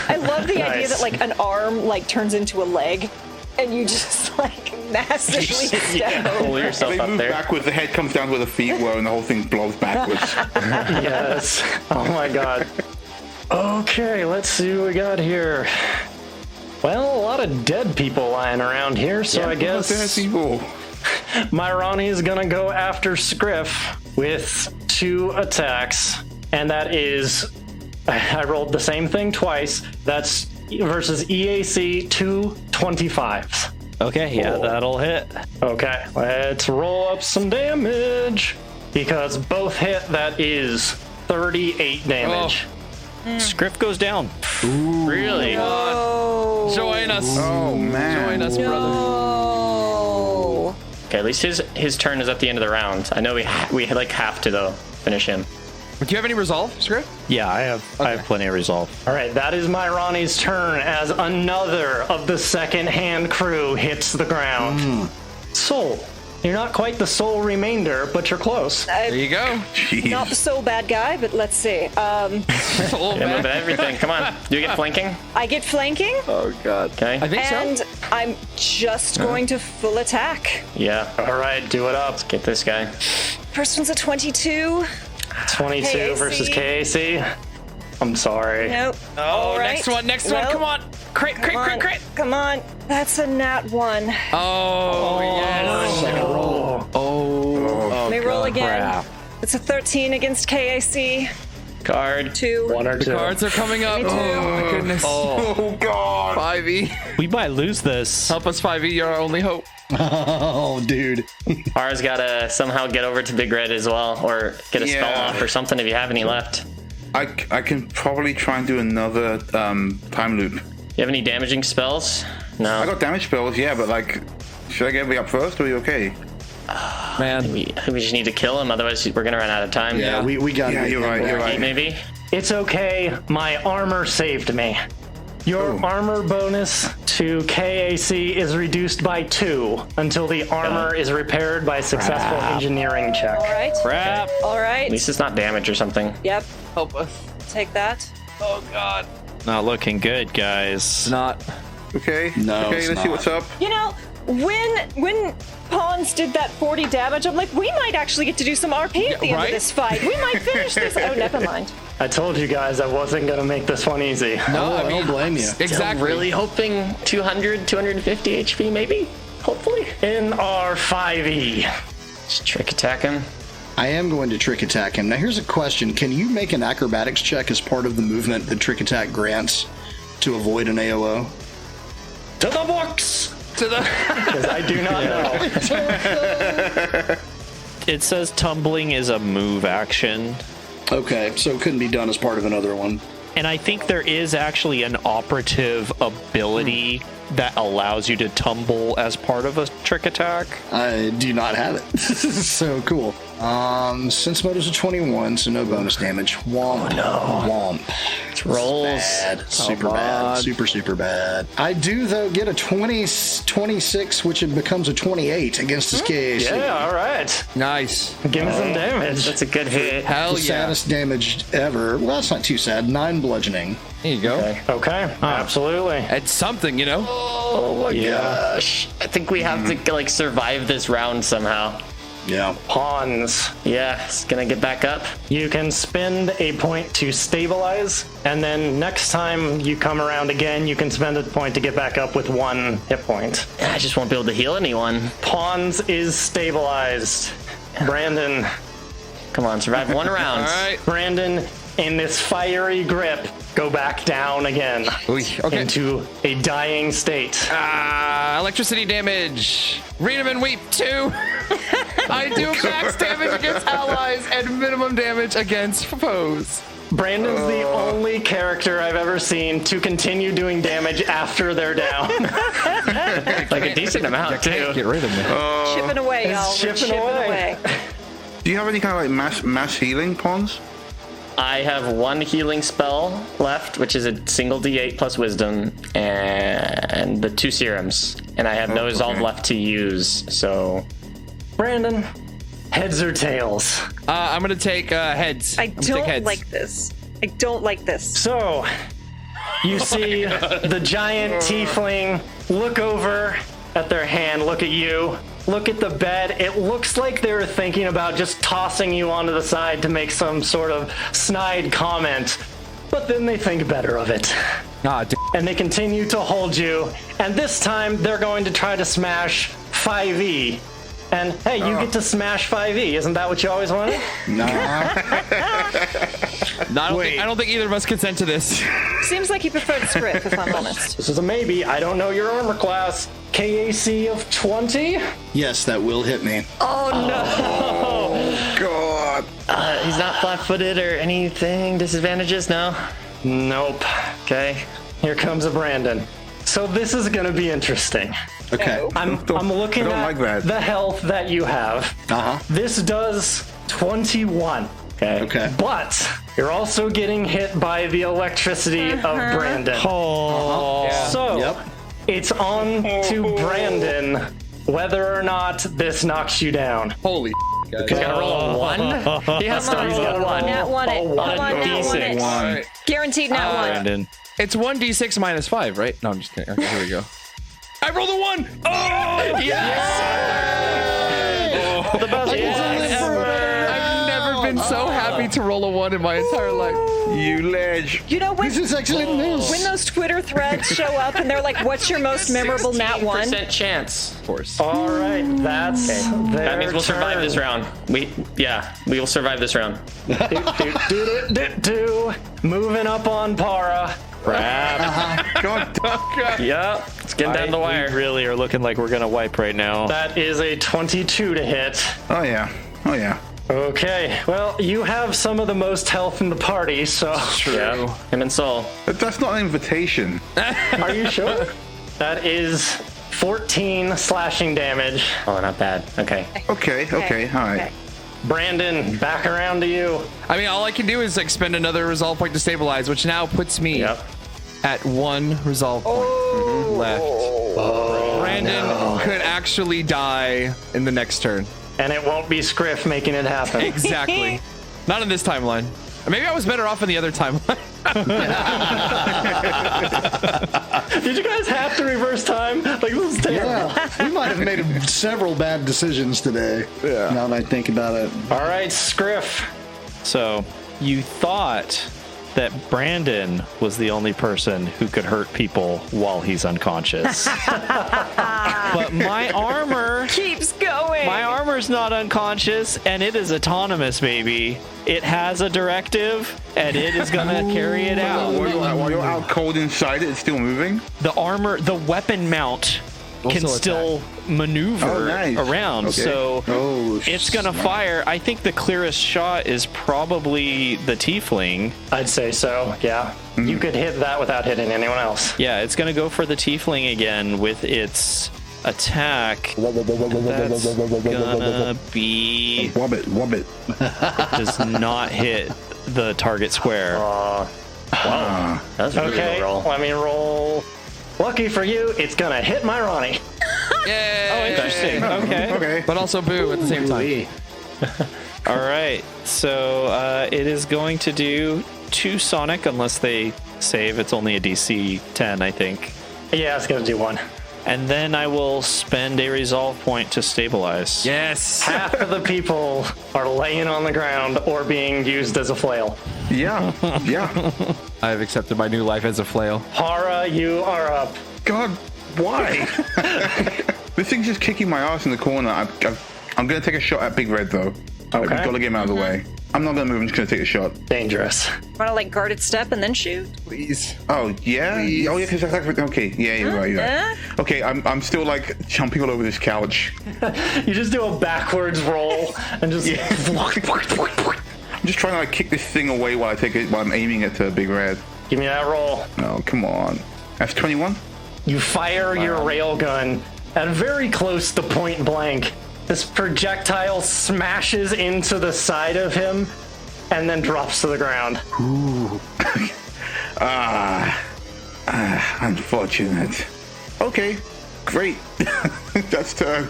I love the idea Nice. that like an arm like turns into a leg, and you just like massively step over. Pull yourself They up move there. backwards, the head comes down where the feet were, and the whole thing blows backwards. Yes. Oh my god. Okay, let's see what we got here. Well, a lot of dead people lying around here, so I Dead guess people. my Ronnie is gonna go after Scriff with 2 attacks, and that is, I rolled the same thing twice. That's versus EAC 225s. Okay, yeah, that'll hit. Okay, let's roll up some damage because both hit. That is 38 damage. Script goes down. Really? Join us. Oh man. Join us, brother. Oh. Okay, at least his turn is at the end of the round. I know we like have to though finish him. Do you have any resolve, Script? Yeah, I have plenty of resolve. All right, that is my Ronnie's turn as another of the second-hand crew hits the ground. So, You're not quite the sole remainder, but you're close. There you go. Not the sole bad guy, but let's see. Yeah, everything. Come on. Do you get flanking? I get flanking, Oh god. Okay. I think and so. I'm just going to full attack. Yeah. All right, do it up. Let's get this guy. First one's a 22. 22 KAC. versus KAC. I'm sorry. Nope. Oh, All right. next one. Well, Come on. Crit. Come on. That's a nat 1. Oh, yes. Oh. Let me roll again. Crap. It's a 13 against KAC. Card. 2. 1 or 2. Cards are coming up. Me too. Oh, my goodness. Oh God! 5e. We might lose this. Help us, 5e. You're our only hope. Oh, dude. Ara's gotta somehow get over to Big Red as well, or get a spell Yeah. off or something if you have any left. I can probably try and do another time loop. You have any damaging spells? I No. got damage spells, yeah, but like, should I get me up first, or are you okay? Man. We just need to kill him, otherwise we're gonna run out of time. Yeah, we got Yeah, you're right. You're Eight, right. maybe. It's okay. My armor saved me. Your armor bonus to KAC is reduced by 2 until the armor is repaired by a successful engineering check. All right. Crap. All At right. least it's not damage or something. Yep. Help us. Take that. Oh god. Not looking good, guys. Not. Okay. No, Okay, it's let's see not. what's up. You know, when Pawns did that 40 damage, I'm like, we might actually get to do some RP at the end right? of this fight. We might finish this. Oh, never mind. I told you guys I wasn't going to make this one easy. No, I don't blame you. Exactly. Really hoping 200, 250 HP, maybe? Hopefully. In our 5e. Just trick attack him. I am going to trick attack him. Now, here's a question. Can you make an acrobatics check as part of the movement that trick attack grants to avoid an AOO? To the books! To the. Because I do not know. It says tumbling is a move action. Okay, so it couldn't be done as part of another one. And I think there is actually an operative ability that allows you to tumble as part of a trick attack. I do not have it. So cool. Sense mode is a 21, so no bonus damage. Womp. Womp. Rolls. Bad. Super bad. Super bad. I do, though, get a 26, which it becomes a 28 against his KAC. Yeah, all right. Nice. Give me some damage. That's a good hit. Hell The yeah. saddest damage ever. Well, that's not too sad. 9 bludgeoning. There you go. Okay, absolutely. It's something, you know. Oh my gosh. I think we have to like survive this round somehow. Yeah. Pawns. Yeah, it's gonna get back up. You can spend a point to stabilize, and then next time you come around again, you can spend a point to get back up with 1 hit point. I just won't be able to heal anyone. Pawns is stabilized. Brandon. Come on, survive one round. All right. Brandon, in this fiery grip, go back down again Oy, okay. into a dying state. Electricity damage. Read 'em and weep 2. I do max damage against allies and minimum damage against foes. Brandon's the only character I've ever seen to continue doing damage after they're down. Like a decent amount too. Get rid of me. Chipping away, y'all. We're chipping away. Do you have any kind of like mass healing, Pawns? I have 1 healing spell left, which is a single D8 plus wisdom, and the 2 serums. And I have no resolve left to use, so. Brandon, heads or tails? I'm gonna take heads. I I'm gonna take don't heads. like this. I don't like this. So, you see the giant tiefling look over at their hand, look at you, look at the bed. It looks like they were thinking about just tossing you onto the side to make some sort of snide comment, but then they think better of it. And they continue to hold you, and this time they're going to try to smash 5e. And hey, you get to smash 5e. Isn't that what you always wanted? Nah. I don't think either of us consent to this. Seems like you prefer the script, if I'm honest. This is a maybe. I don't know your armor class. KAC of 20? Yes, that will hit me. God. He's not flat-footed or anything. Disadvantages? No. Nope. Okay. Here comes a Brandon. So this is going to be interesting. Okay. I'm looking I don't at like that. the health that you have. Uh-huh. This does 21. Okay. Okay. But you're also getting hit by the electricity of Brandon. Oh, So Yep. it's on to Brandon whether or not this knocks you down. Holy guys. He's gonna roll a 1? He has to roll a 1. Nat 1 it. Come on, Nat 1 it. One. Guaranteed Nat 1. Brandon. It's 1d6 minus 5, right? No, I'm just kidding. Okay, here we go. I rolled a 1! Oh! Yes! The best ever. I've never been so happy to roll a 1 in my entire life. You ledge. You know, when This is excellent news. those Twitter threads show up and they're like, what's your most memorable Nat 1? 16% chance. Of course. All right, that's That means we'll survive this round. We will survive this round. Moving up on Para. Crap. God, Yep, it's getting down the We wire. really are looking like we're gonna wipe right now. That is a 22 to hit. oh yeah. Okay, well, you have some of the most health in the party, so. Yeah, him and Soul. But that's not an invitation. Are you sure? That is 14 slashing damage. Oh, not bad. Okay. Okay, all right. Brandon, back around to you. I mean, all I can do is expend another resolve point to stabilize, which now puts me at 1 resolve point left. Brandon could actually die in the next turn. And it won't be Scriff making it happen. Exactly. Not in this timeline. Maybe I was better off in the other timeline. Did you guys have to reverse time? Like, this is terrible. Yeah, we might have made several bad decisions today. Yeah. Now that I think about it. All right, Scriff. So you thought that Brandon was the only person who could hurt people while he's unconscious. But my armor Keeps going. My armor's not unconscious, and it is autonomous, baby. It has a directive, and it is gonna carry it out. While you're out cold inside it, it's still moving? The armor, the weapon mount can Also still maneuver around, Okay. so Oh, it's gonna fire. I think the clearest shot is probably the Tiefling. I'd say so, yeah. You could hit that without hitting anyone else. Yeah, it's gonna go for the Tiefling again with its attack. That's gonna be Wobbit. does not hit the target square. That's a really Okay, good roll. let me roll. Lucky for you, it's gonna hit my Ronnie. Yay! Oh, interesting. Okay. Okay. But also boo at the same time. All right. So it is going to do 2 Sonic unless they save. It's only a DC 10, I think. Yeah, it's gonna do 1. And then I will spend a resolve point to stabilize. Yes. Half of the people are laying on the ground or being used as a flail. Yeah. I have accepted my new life as a flail. Hara, you are up. God, why? This thing's just kicking my ass in the corner. I'm going to take a shot at Big Red, though. We've got to get him out of the way. I'm not going to move. I'm just going to take a shot. Dangerous. Want to like guarded step and then shoot? Please. Oh, yeah? Oh, yeah, because okay. Yeah, you're right. Okay, I'm still, like, jumping all over this couch. You just do a backwards roll and just... I'm just trying to, like, kick this thing away while I'm aiming at Big Red. Give me that roll. Oh, come on. That's 21? You fire your railgun at very close to point blank. This projectile smashes into the side of him and then drops to the ground. Unfortunate. Okay, great. That's turn.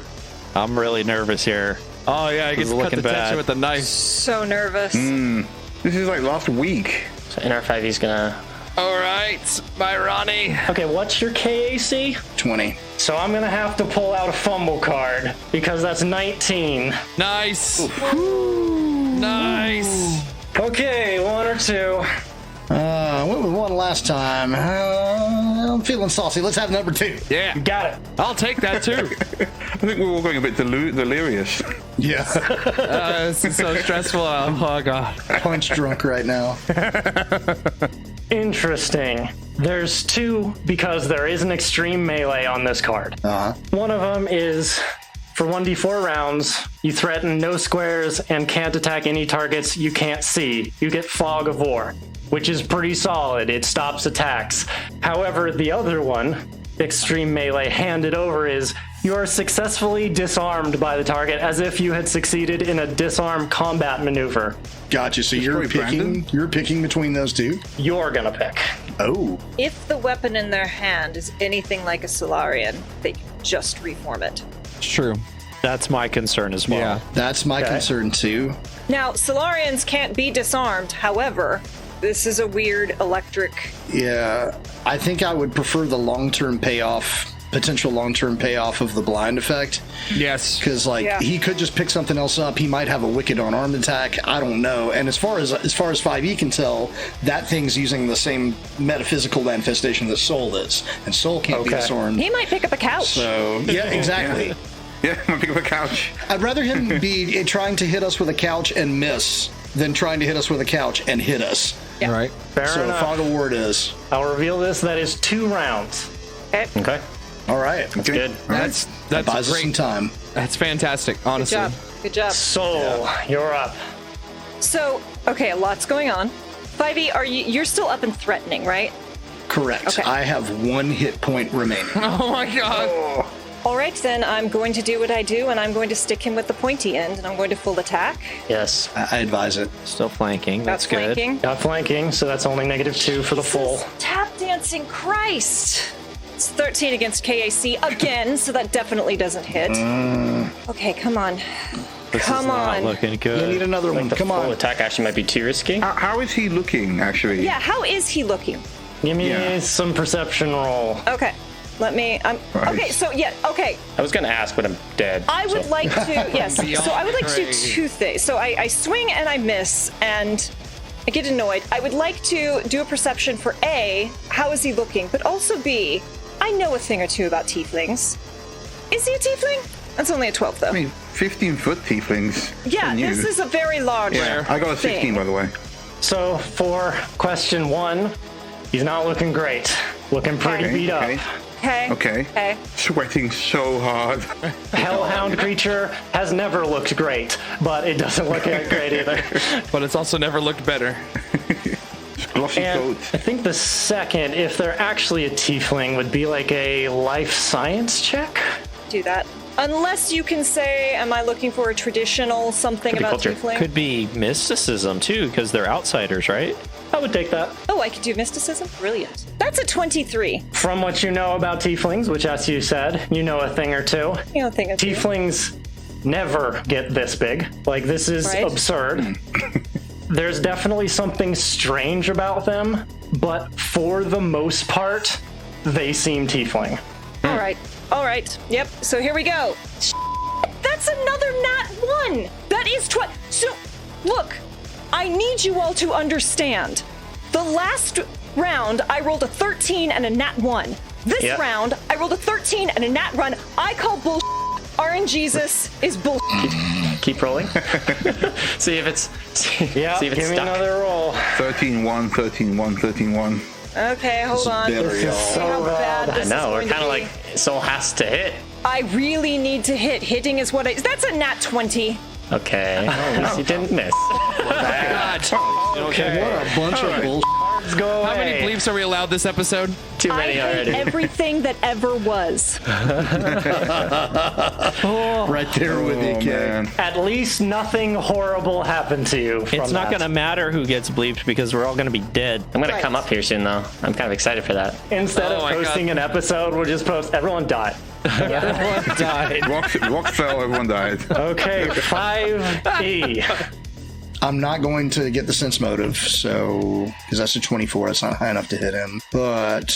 I'm really nervous here. Oh yeah, I get to cut looking the tension bad. with the knife. So nervous. This is like last week. So NR5E's gonna... All right, my Ronnie. Okay, what's your KAC? 20. So I'm gonna have to pull out a fumble card because that's 19. Nice. Nice. Okay, 1 or 2. Went with 1 last time. I'm feeling saucy. Let's have number 2. Yeah, Got it. I'll take that too. I think we're all going a bit delirious. Yeah. This is so stressful. Oh god. Punch drunk right now. Interesting. There's 2 because there is an extreme melee on this card. One of them is for 1d4 rounds, you threaten no squares and can't attack any targets you can't see. You get Fog of War, which is pretty solid. It stops attacks. However, the other one, extreme melee handed over, is you are successfully disarmed by the target as if you had succeeded in a disarm combat maneuver. Gotcha. So you're probably picking between those 2? You're gonna pick. Oh. If the weapon in their hand is anything like a Solarian, they can just reform it. It's true. That's my concern as well. Yeah. That's my concern too. Now, Solarians can't be disarmed. However, this is a weird electric. Yeah, I think I would prefer the potential long-term payoff of the blind effect. Yes. Because he could just pick something else up. He might have a wicked unarmed attack. I don't know. And as far as 5e can tell, that thing's using the same metaphysical manifestation that Soul is, and Soul can't be disarmed. He might pick up a couch. So yeah, exactly. Yeah, I'm gonna pick up a couch. I'd rather him be trying to hit us with a couch and miss than trying to hit us with a couch and hit us. Yeah. All right. Fair enough. Fog of War it is. I'll reveal this. That is 2 rounds. Okay. All right. That's good. That's Buys us great. some time. That's fantastic, Good honestly. job. Good job. Soul, you're up. So, okay, a lot's going on. 5e, you're still up and threatening, right? Correct. Okay. I have 1 hit point remaining. Oh my god. All right, then I'm going to do what I do, and I'm going to stick him with the pointy end, and I'm going to full attack. Yes. I advise it. Still flanking. That's good. Flanking. Got flanking, so that's only -2 for the full. Tap dancing, Christ! It's 13 against KAC again, so that definitely doesn't hit. Okay, come on. This Come is not on. looking You good. need another one. The Come full on. attack actually might be too risky. How is he looking, actually? Yeah, how is he looking? Give me Yeah. some perception roll. Okay, let me. Okay, so yeah, okay. I was gonna ask, but I'm dead. I would like to, yes. Beyond So I would like to do crazy. 2 things. So I swing and I miss, and I get annoyed. I would like to do a perception for A, how is he looking? But also B, I know a thing or two about tieflings. Is he a tiefling? That's only a 12, though. I mean, 15-foot tieflings. Yeah, So new. this is a very large Yeah, I got a 16, thing. by the way. So for question 1, he's not looking great. Looking pretty Okay. beat up. Okay. Okay. Sweating so hard. Hellhound creature has never looked great, but it doesn't look great either. But it's also never looked better. Glossy And coat. I think the second, if they're actually a tiefling, would be like a life science check. Do that. Unless you can say, am I looking for a traditional something about culture. tiefling? Could be mysticism too, because they're outsiders, right? I would take that. Oh, I could do mysticism? Brilliant. That's a 23. From what you know about tieflings, which as you said, you know a thing or two. You don't think it's Tieflings never get this big. Like, this is Right. absurd. There's definitely something strange about them, but for the most part, they seem tiefling. All right. All right. Yep. So here we go. That's another nat 1. That is So, look, I need you all to understand. The last round, I rolled a 13 and a nat 1. This Yeah. round, I rolled a 13 and a nat run. I call bull. RNGesus is bull. Keep rolling. See if it's. Yeah, see if it's give me stuck. another roll. 13-1, 13-1, 13-1. Okay, hold on. better, Let's y'all. see how bad this No, is we're going to kind of be. like Soul has to hit. I really need to hit. Hitting is what I. That's a nat 20. Okay. At least you didn't miss. Okay. What a bunch of bullshit. Let's go How many away. bleeps are we allowed this episode? Too I many hate already. everything that ever was. Right there with you, Oh, kid. man. At least nothing horrible happened to you. From It's not that. going to matter who gets bleeped because we're all going to be dead. I'm gonna Right. come up here soon though. I'm kind of excited for that. Instead Oh of my posting God. an episode, we'll just post everyone died. Everyone died. Rock fell, everyone died. Okay, 5E. I'm not going to get the sense motive, so because that's a 24, it's not high enough to hit him. But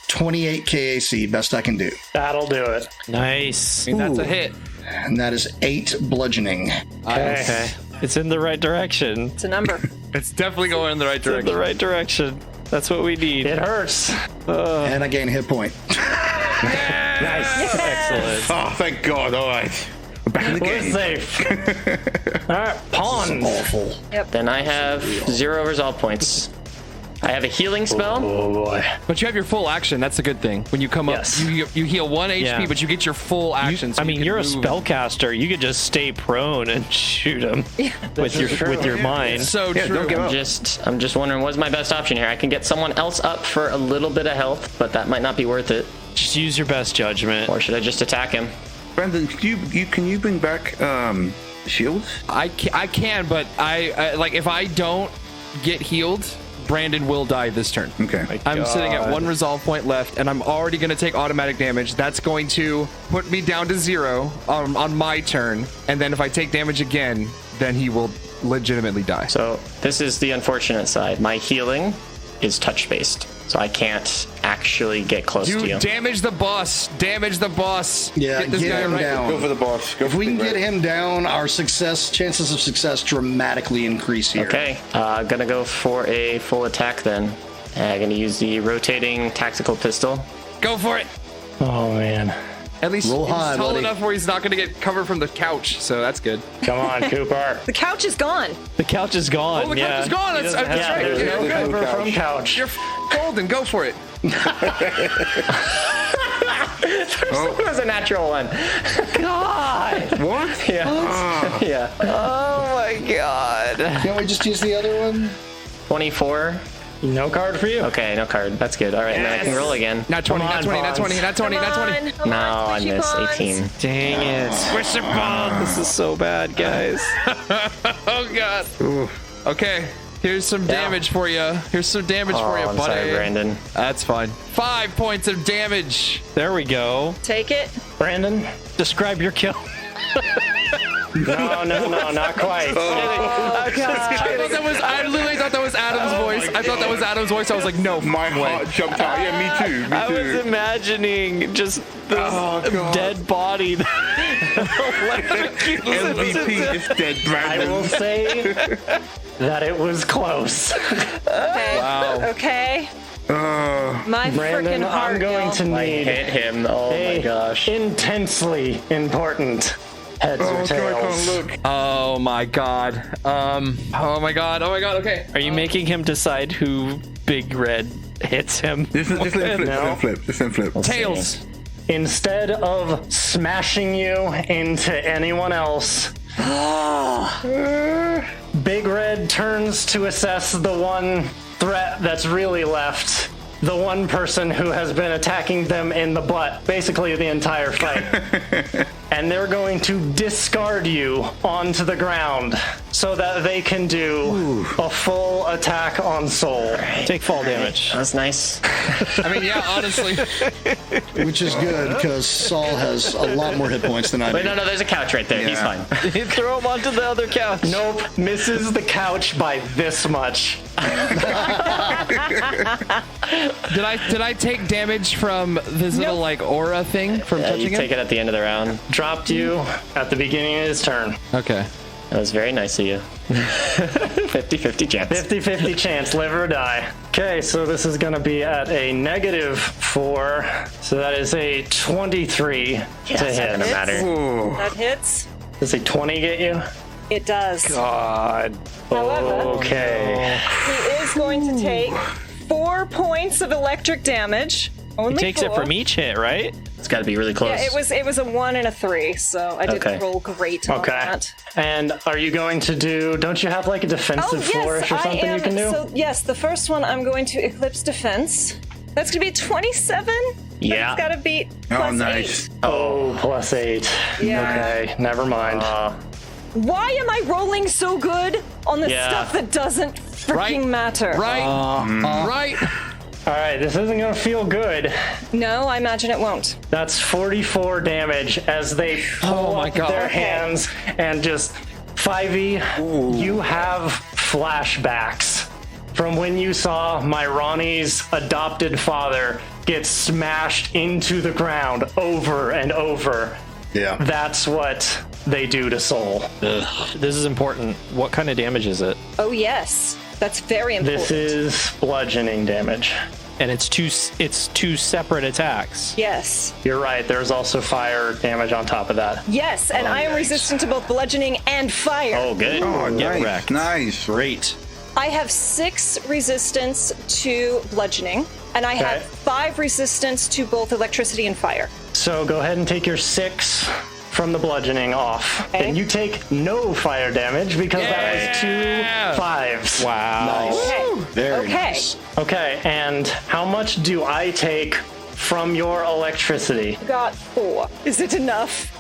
28 KAC, best I can do, That'll do it. Nice. I mean, that's a hit. and that is 8 bludgeoning. Okay. It's in the right direction. It's a number. It's definitely going in the right It's in direction. the right direction. That's what we need. It hurts. And I gain a hit point. Nice. Excellent. Oh, thank God. All right. We're back in the We're game. safe. All right, pawns. Awful. Then I have 0 resolve points. I have a healing spell. Oh boy. But you have your full action. That's a good thing. When you come Yes. up, you heal 1 HP, Yeah. but you get your full action. So I mean, can you're a move. spellcaster. You could just stay prone and shoot him with is true. your mind. So Yeah, true. don't give up. I'm just wondering what's my best option here. I can get someone else up for a little bit of health, but that might not be worth it. Just use your best judgment. Or should I just attack him? Brandon, can you bring back shields? I can, but I like if I don't get healed, Brandon will die this turn. Okay. I'm sitting at 1 resolve point left, and I'm already going to take automatic damage. That's going to put me down to 0 on my turn. And then if I take damage again, then he will legitimately die. So this is the unfortunate side. My healing is touch-based, so I can't actually get close to you. Damage the boss. Damage the boss. Yeah, get this get guy him right. down. Go for the boss. Go If for we can Big get Red. him down, our chances of success dramatically increase here. Okay, gonna go for a full attack then. Gonna use the rotating tactical pistol. Go for it. Oh man. At least Roll he's high, tall buddy. enough where he's not going to get covered from the couch, so that's good. Come on, Cooper. The couch is gone. The couch is gone. Oh, the yeah. couch is gone. He That's doesn't have right. to- There's Yeah, no good. cover from couch. You're golden. Go for it. It was a natural one. God. What? Yeah. Yeah. Oh my god. Can't we just use the other one? 24. No card for you. Okay, no card. That's good. All right, then I can roll again. Not 20, Come not on, 20, not Bonds. 20, not 20, not 20. Come No, on, I squishy miss pawns. 18. Dang it. Squish your bones. This is so bad, guys. Oh, God. Okay. Here's some damage for you. Here's some damage for you, Oh, I'm buddy. sorry, Brandon. That's fine. 5 points of damage. There we go. Take it. Brandon? Describe your kill. No, not quite. I literally thought that was Adam's voice. I thought that was Adam's voice. I was like, no, My way. heart jumped out. Yeah, me too. Me I was too. imagining just this God. dead body. MVP is dead, I will Brandon. say that it was close. Okay. Wow. Okay. My Brandon, freaking heart. I'm going to I need hit him. Oh my a gosh. intensely important heads or Oh, God, I tails. can't look. Oh, my God. Oh, my God. Oh, my God. Okay. Are you making him decide who Big Red hits him? Just let him flip. No. Just let him flip. Just let him flip. Tails. Instead of smashing you into anyone else, Big Red turns to assess the one threat that's really left. The one person who has been attacking them in the butt, basically the entire fight. And they're going to discard you onto the ground so that they can do a full attack on Soul. Take fall damage. That was nice. I mean, yeah, honestly. Which is good because Saul has a lot more hit points than I do. Wait, no, there's a couch right there. He's Yeah. fine. Throw him onto the other couch. Nope, misses the couch by this much. Did I take damage from this little like aura thing from You touching take him? it at the end of the round. Dropped you at the beginning of his turn. Okay. That was very nice of you. 50-50 chance. 50-50 chance, live or die. Okay, so this is gonna be at a -4. So that is a 23 Yeah, to it's not hit. gonna matter. That hits. Does a 20 get you? It does. God. However, Okay. he is going to take 4 points of electric damage. Only He takes 4. it from each hit, right? It's got to be really close. Yeah, it was a 1 and a 3, so I didn't Okay. roll great on Okay. that. And are you going to do, don't you have like a defensive flourish or something you can do? So yes, the first one I'm going to Eclipse Defense. That's going to be 27. But Yeah. it's got to beat Oh, plus nice. 8. Oh, +8. Yeah. Okay, never mind. Why am I rolling so good on the Yeah. stuff that doesn't freaking Right. matter? Right. Right. All right, this isn't gonna feel good. No, I imagine it won't. That's 44 damage as they pull my up God. their hands and just 5e, you have flashbacks from when you saw my Ronnie's adopted father get smashed into the ground over and over. Yeah. That's what they do to Soul. This is important. What kind of damage is it? Oh yes, that's very important. This is bludgeoning damage. And it's two separate attacks. Yes. You're right, there's also fire damage on top of that. Yes, and I am resistant to both bludgeoning and fire. Oh, good. Oh, Get nice. wrecked. Nice. Great. I have 6 resistance to bludgeoning, and I have Okay. 5 resistance to both electricity and fire. So go ahead and take your 6 from the bludgeoning off. Okay. And you take no fire damage because that was 2 5s. Wow. Okay. Very okay. nice. Okay, and how much do I take from your electricity? Got 4. Is it enough?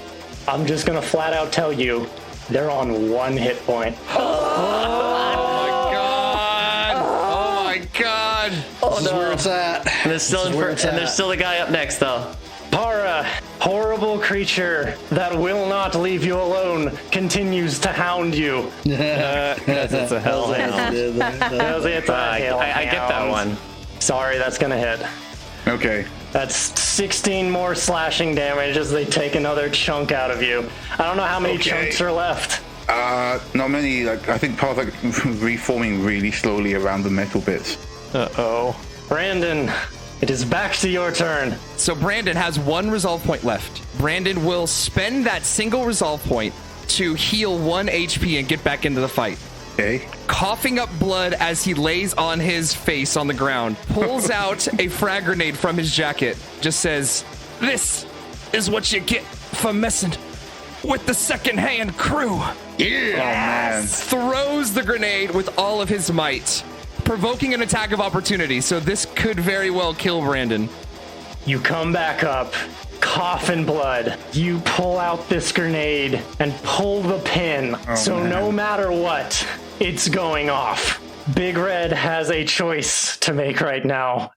I'm just gonna flat out tell you, they're on 1 hit point. Oh my God. Oh my God. This is where it's at. And there's still the guy up next, though. Para, horrible creature that will not leave you alone, continues to hound you. It's a hellhound. I get that one. Sorry, that's gonna hit. Okay. That's 16 more slashing damage as they take another chunk out of you. I don't know how many chunks are left. Not many. Like, I think part of reforming really slowly around the metal bits. Uh-oh. Brandon, it is back to your turn. So Brandon has 1 resolve point left. Brandon will spend that single resolve point to heal 1 HP and get back into the fight. Okay. Coughing up blood as he lays on his face on the ground, pulls out a frag grenade from his jacket, just says, "This is what you get for messing with the second-hand crew." Yeah. Oh, man. Throws the grenade with all of his might, provoking an attack of opportunity, so this could very well kill Brandon. You come back up, coughing blood. You pull out this grenade and pull the pin. No matter what, it's going off. Big Red has a choice to make right now.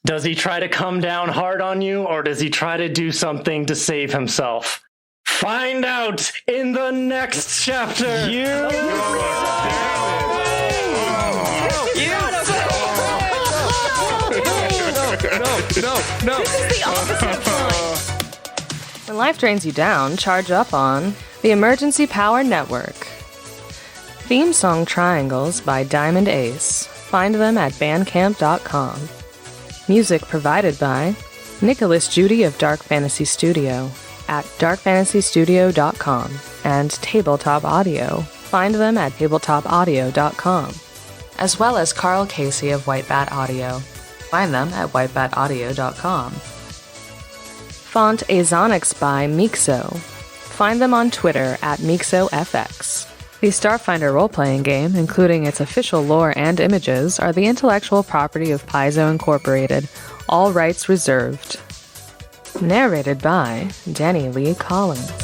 Does he try to come down hard on you, or does he try to do something to save himself? Find out in the next chapter. No. This is the opposite of fun. When life drains you down, charge up on the Emergency Power Network. Theme song Triangles by Diamond Ace. Find them at bandcamp.com. Music provided by Nicholas Judy of Dark Fantasy Studio at darkfantasystudio.com and Tabletop Audio. Find them at tabletopaudio.com. As well as Carl Casey of White Bat Audio. Find them at whitebataudio.com. Font Azonics by Mixo. Find them on Twitter at MixoFX. The Starfinder role-playing game, including its official lore and images, are the intellectual property of Paizo Incorporated. All rights reserved. Narrated by Danny Lee Collins.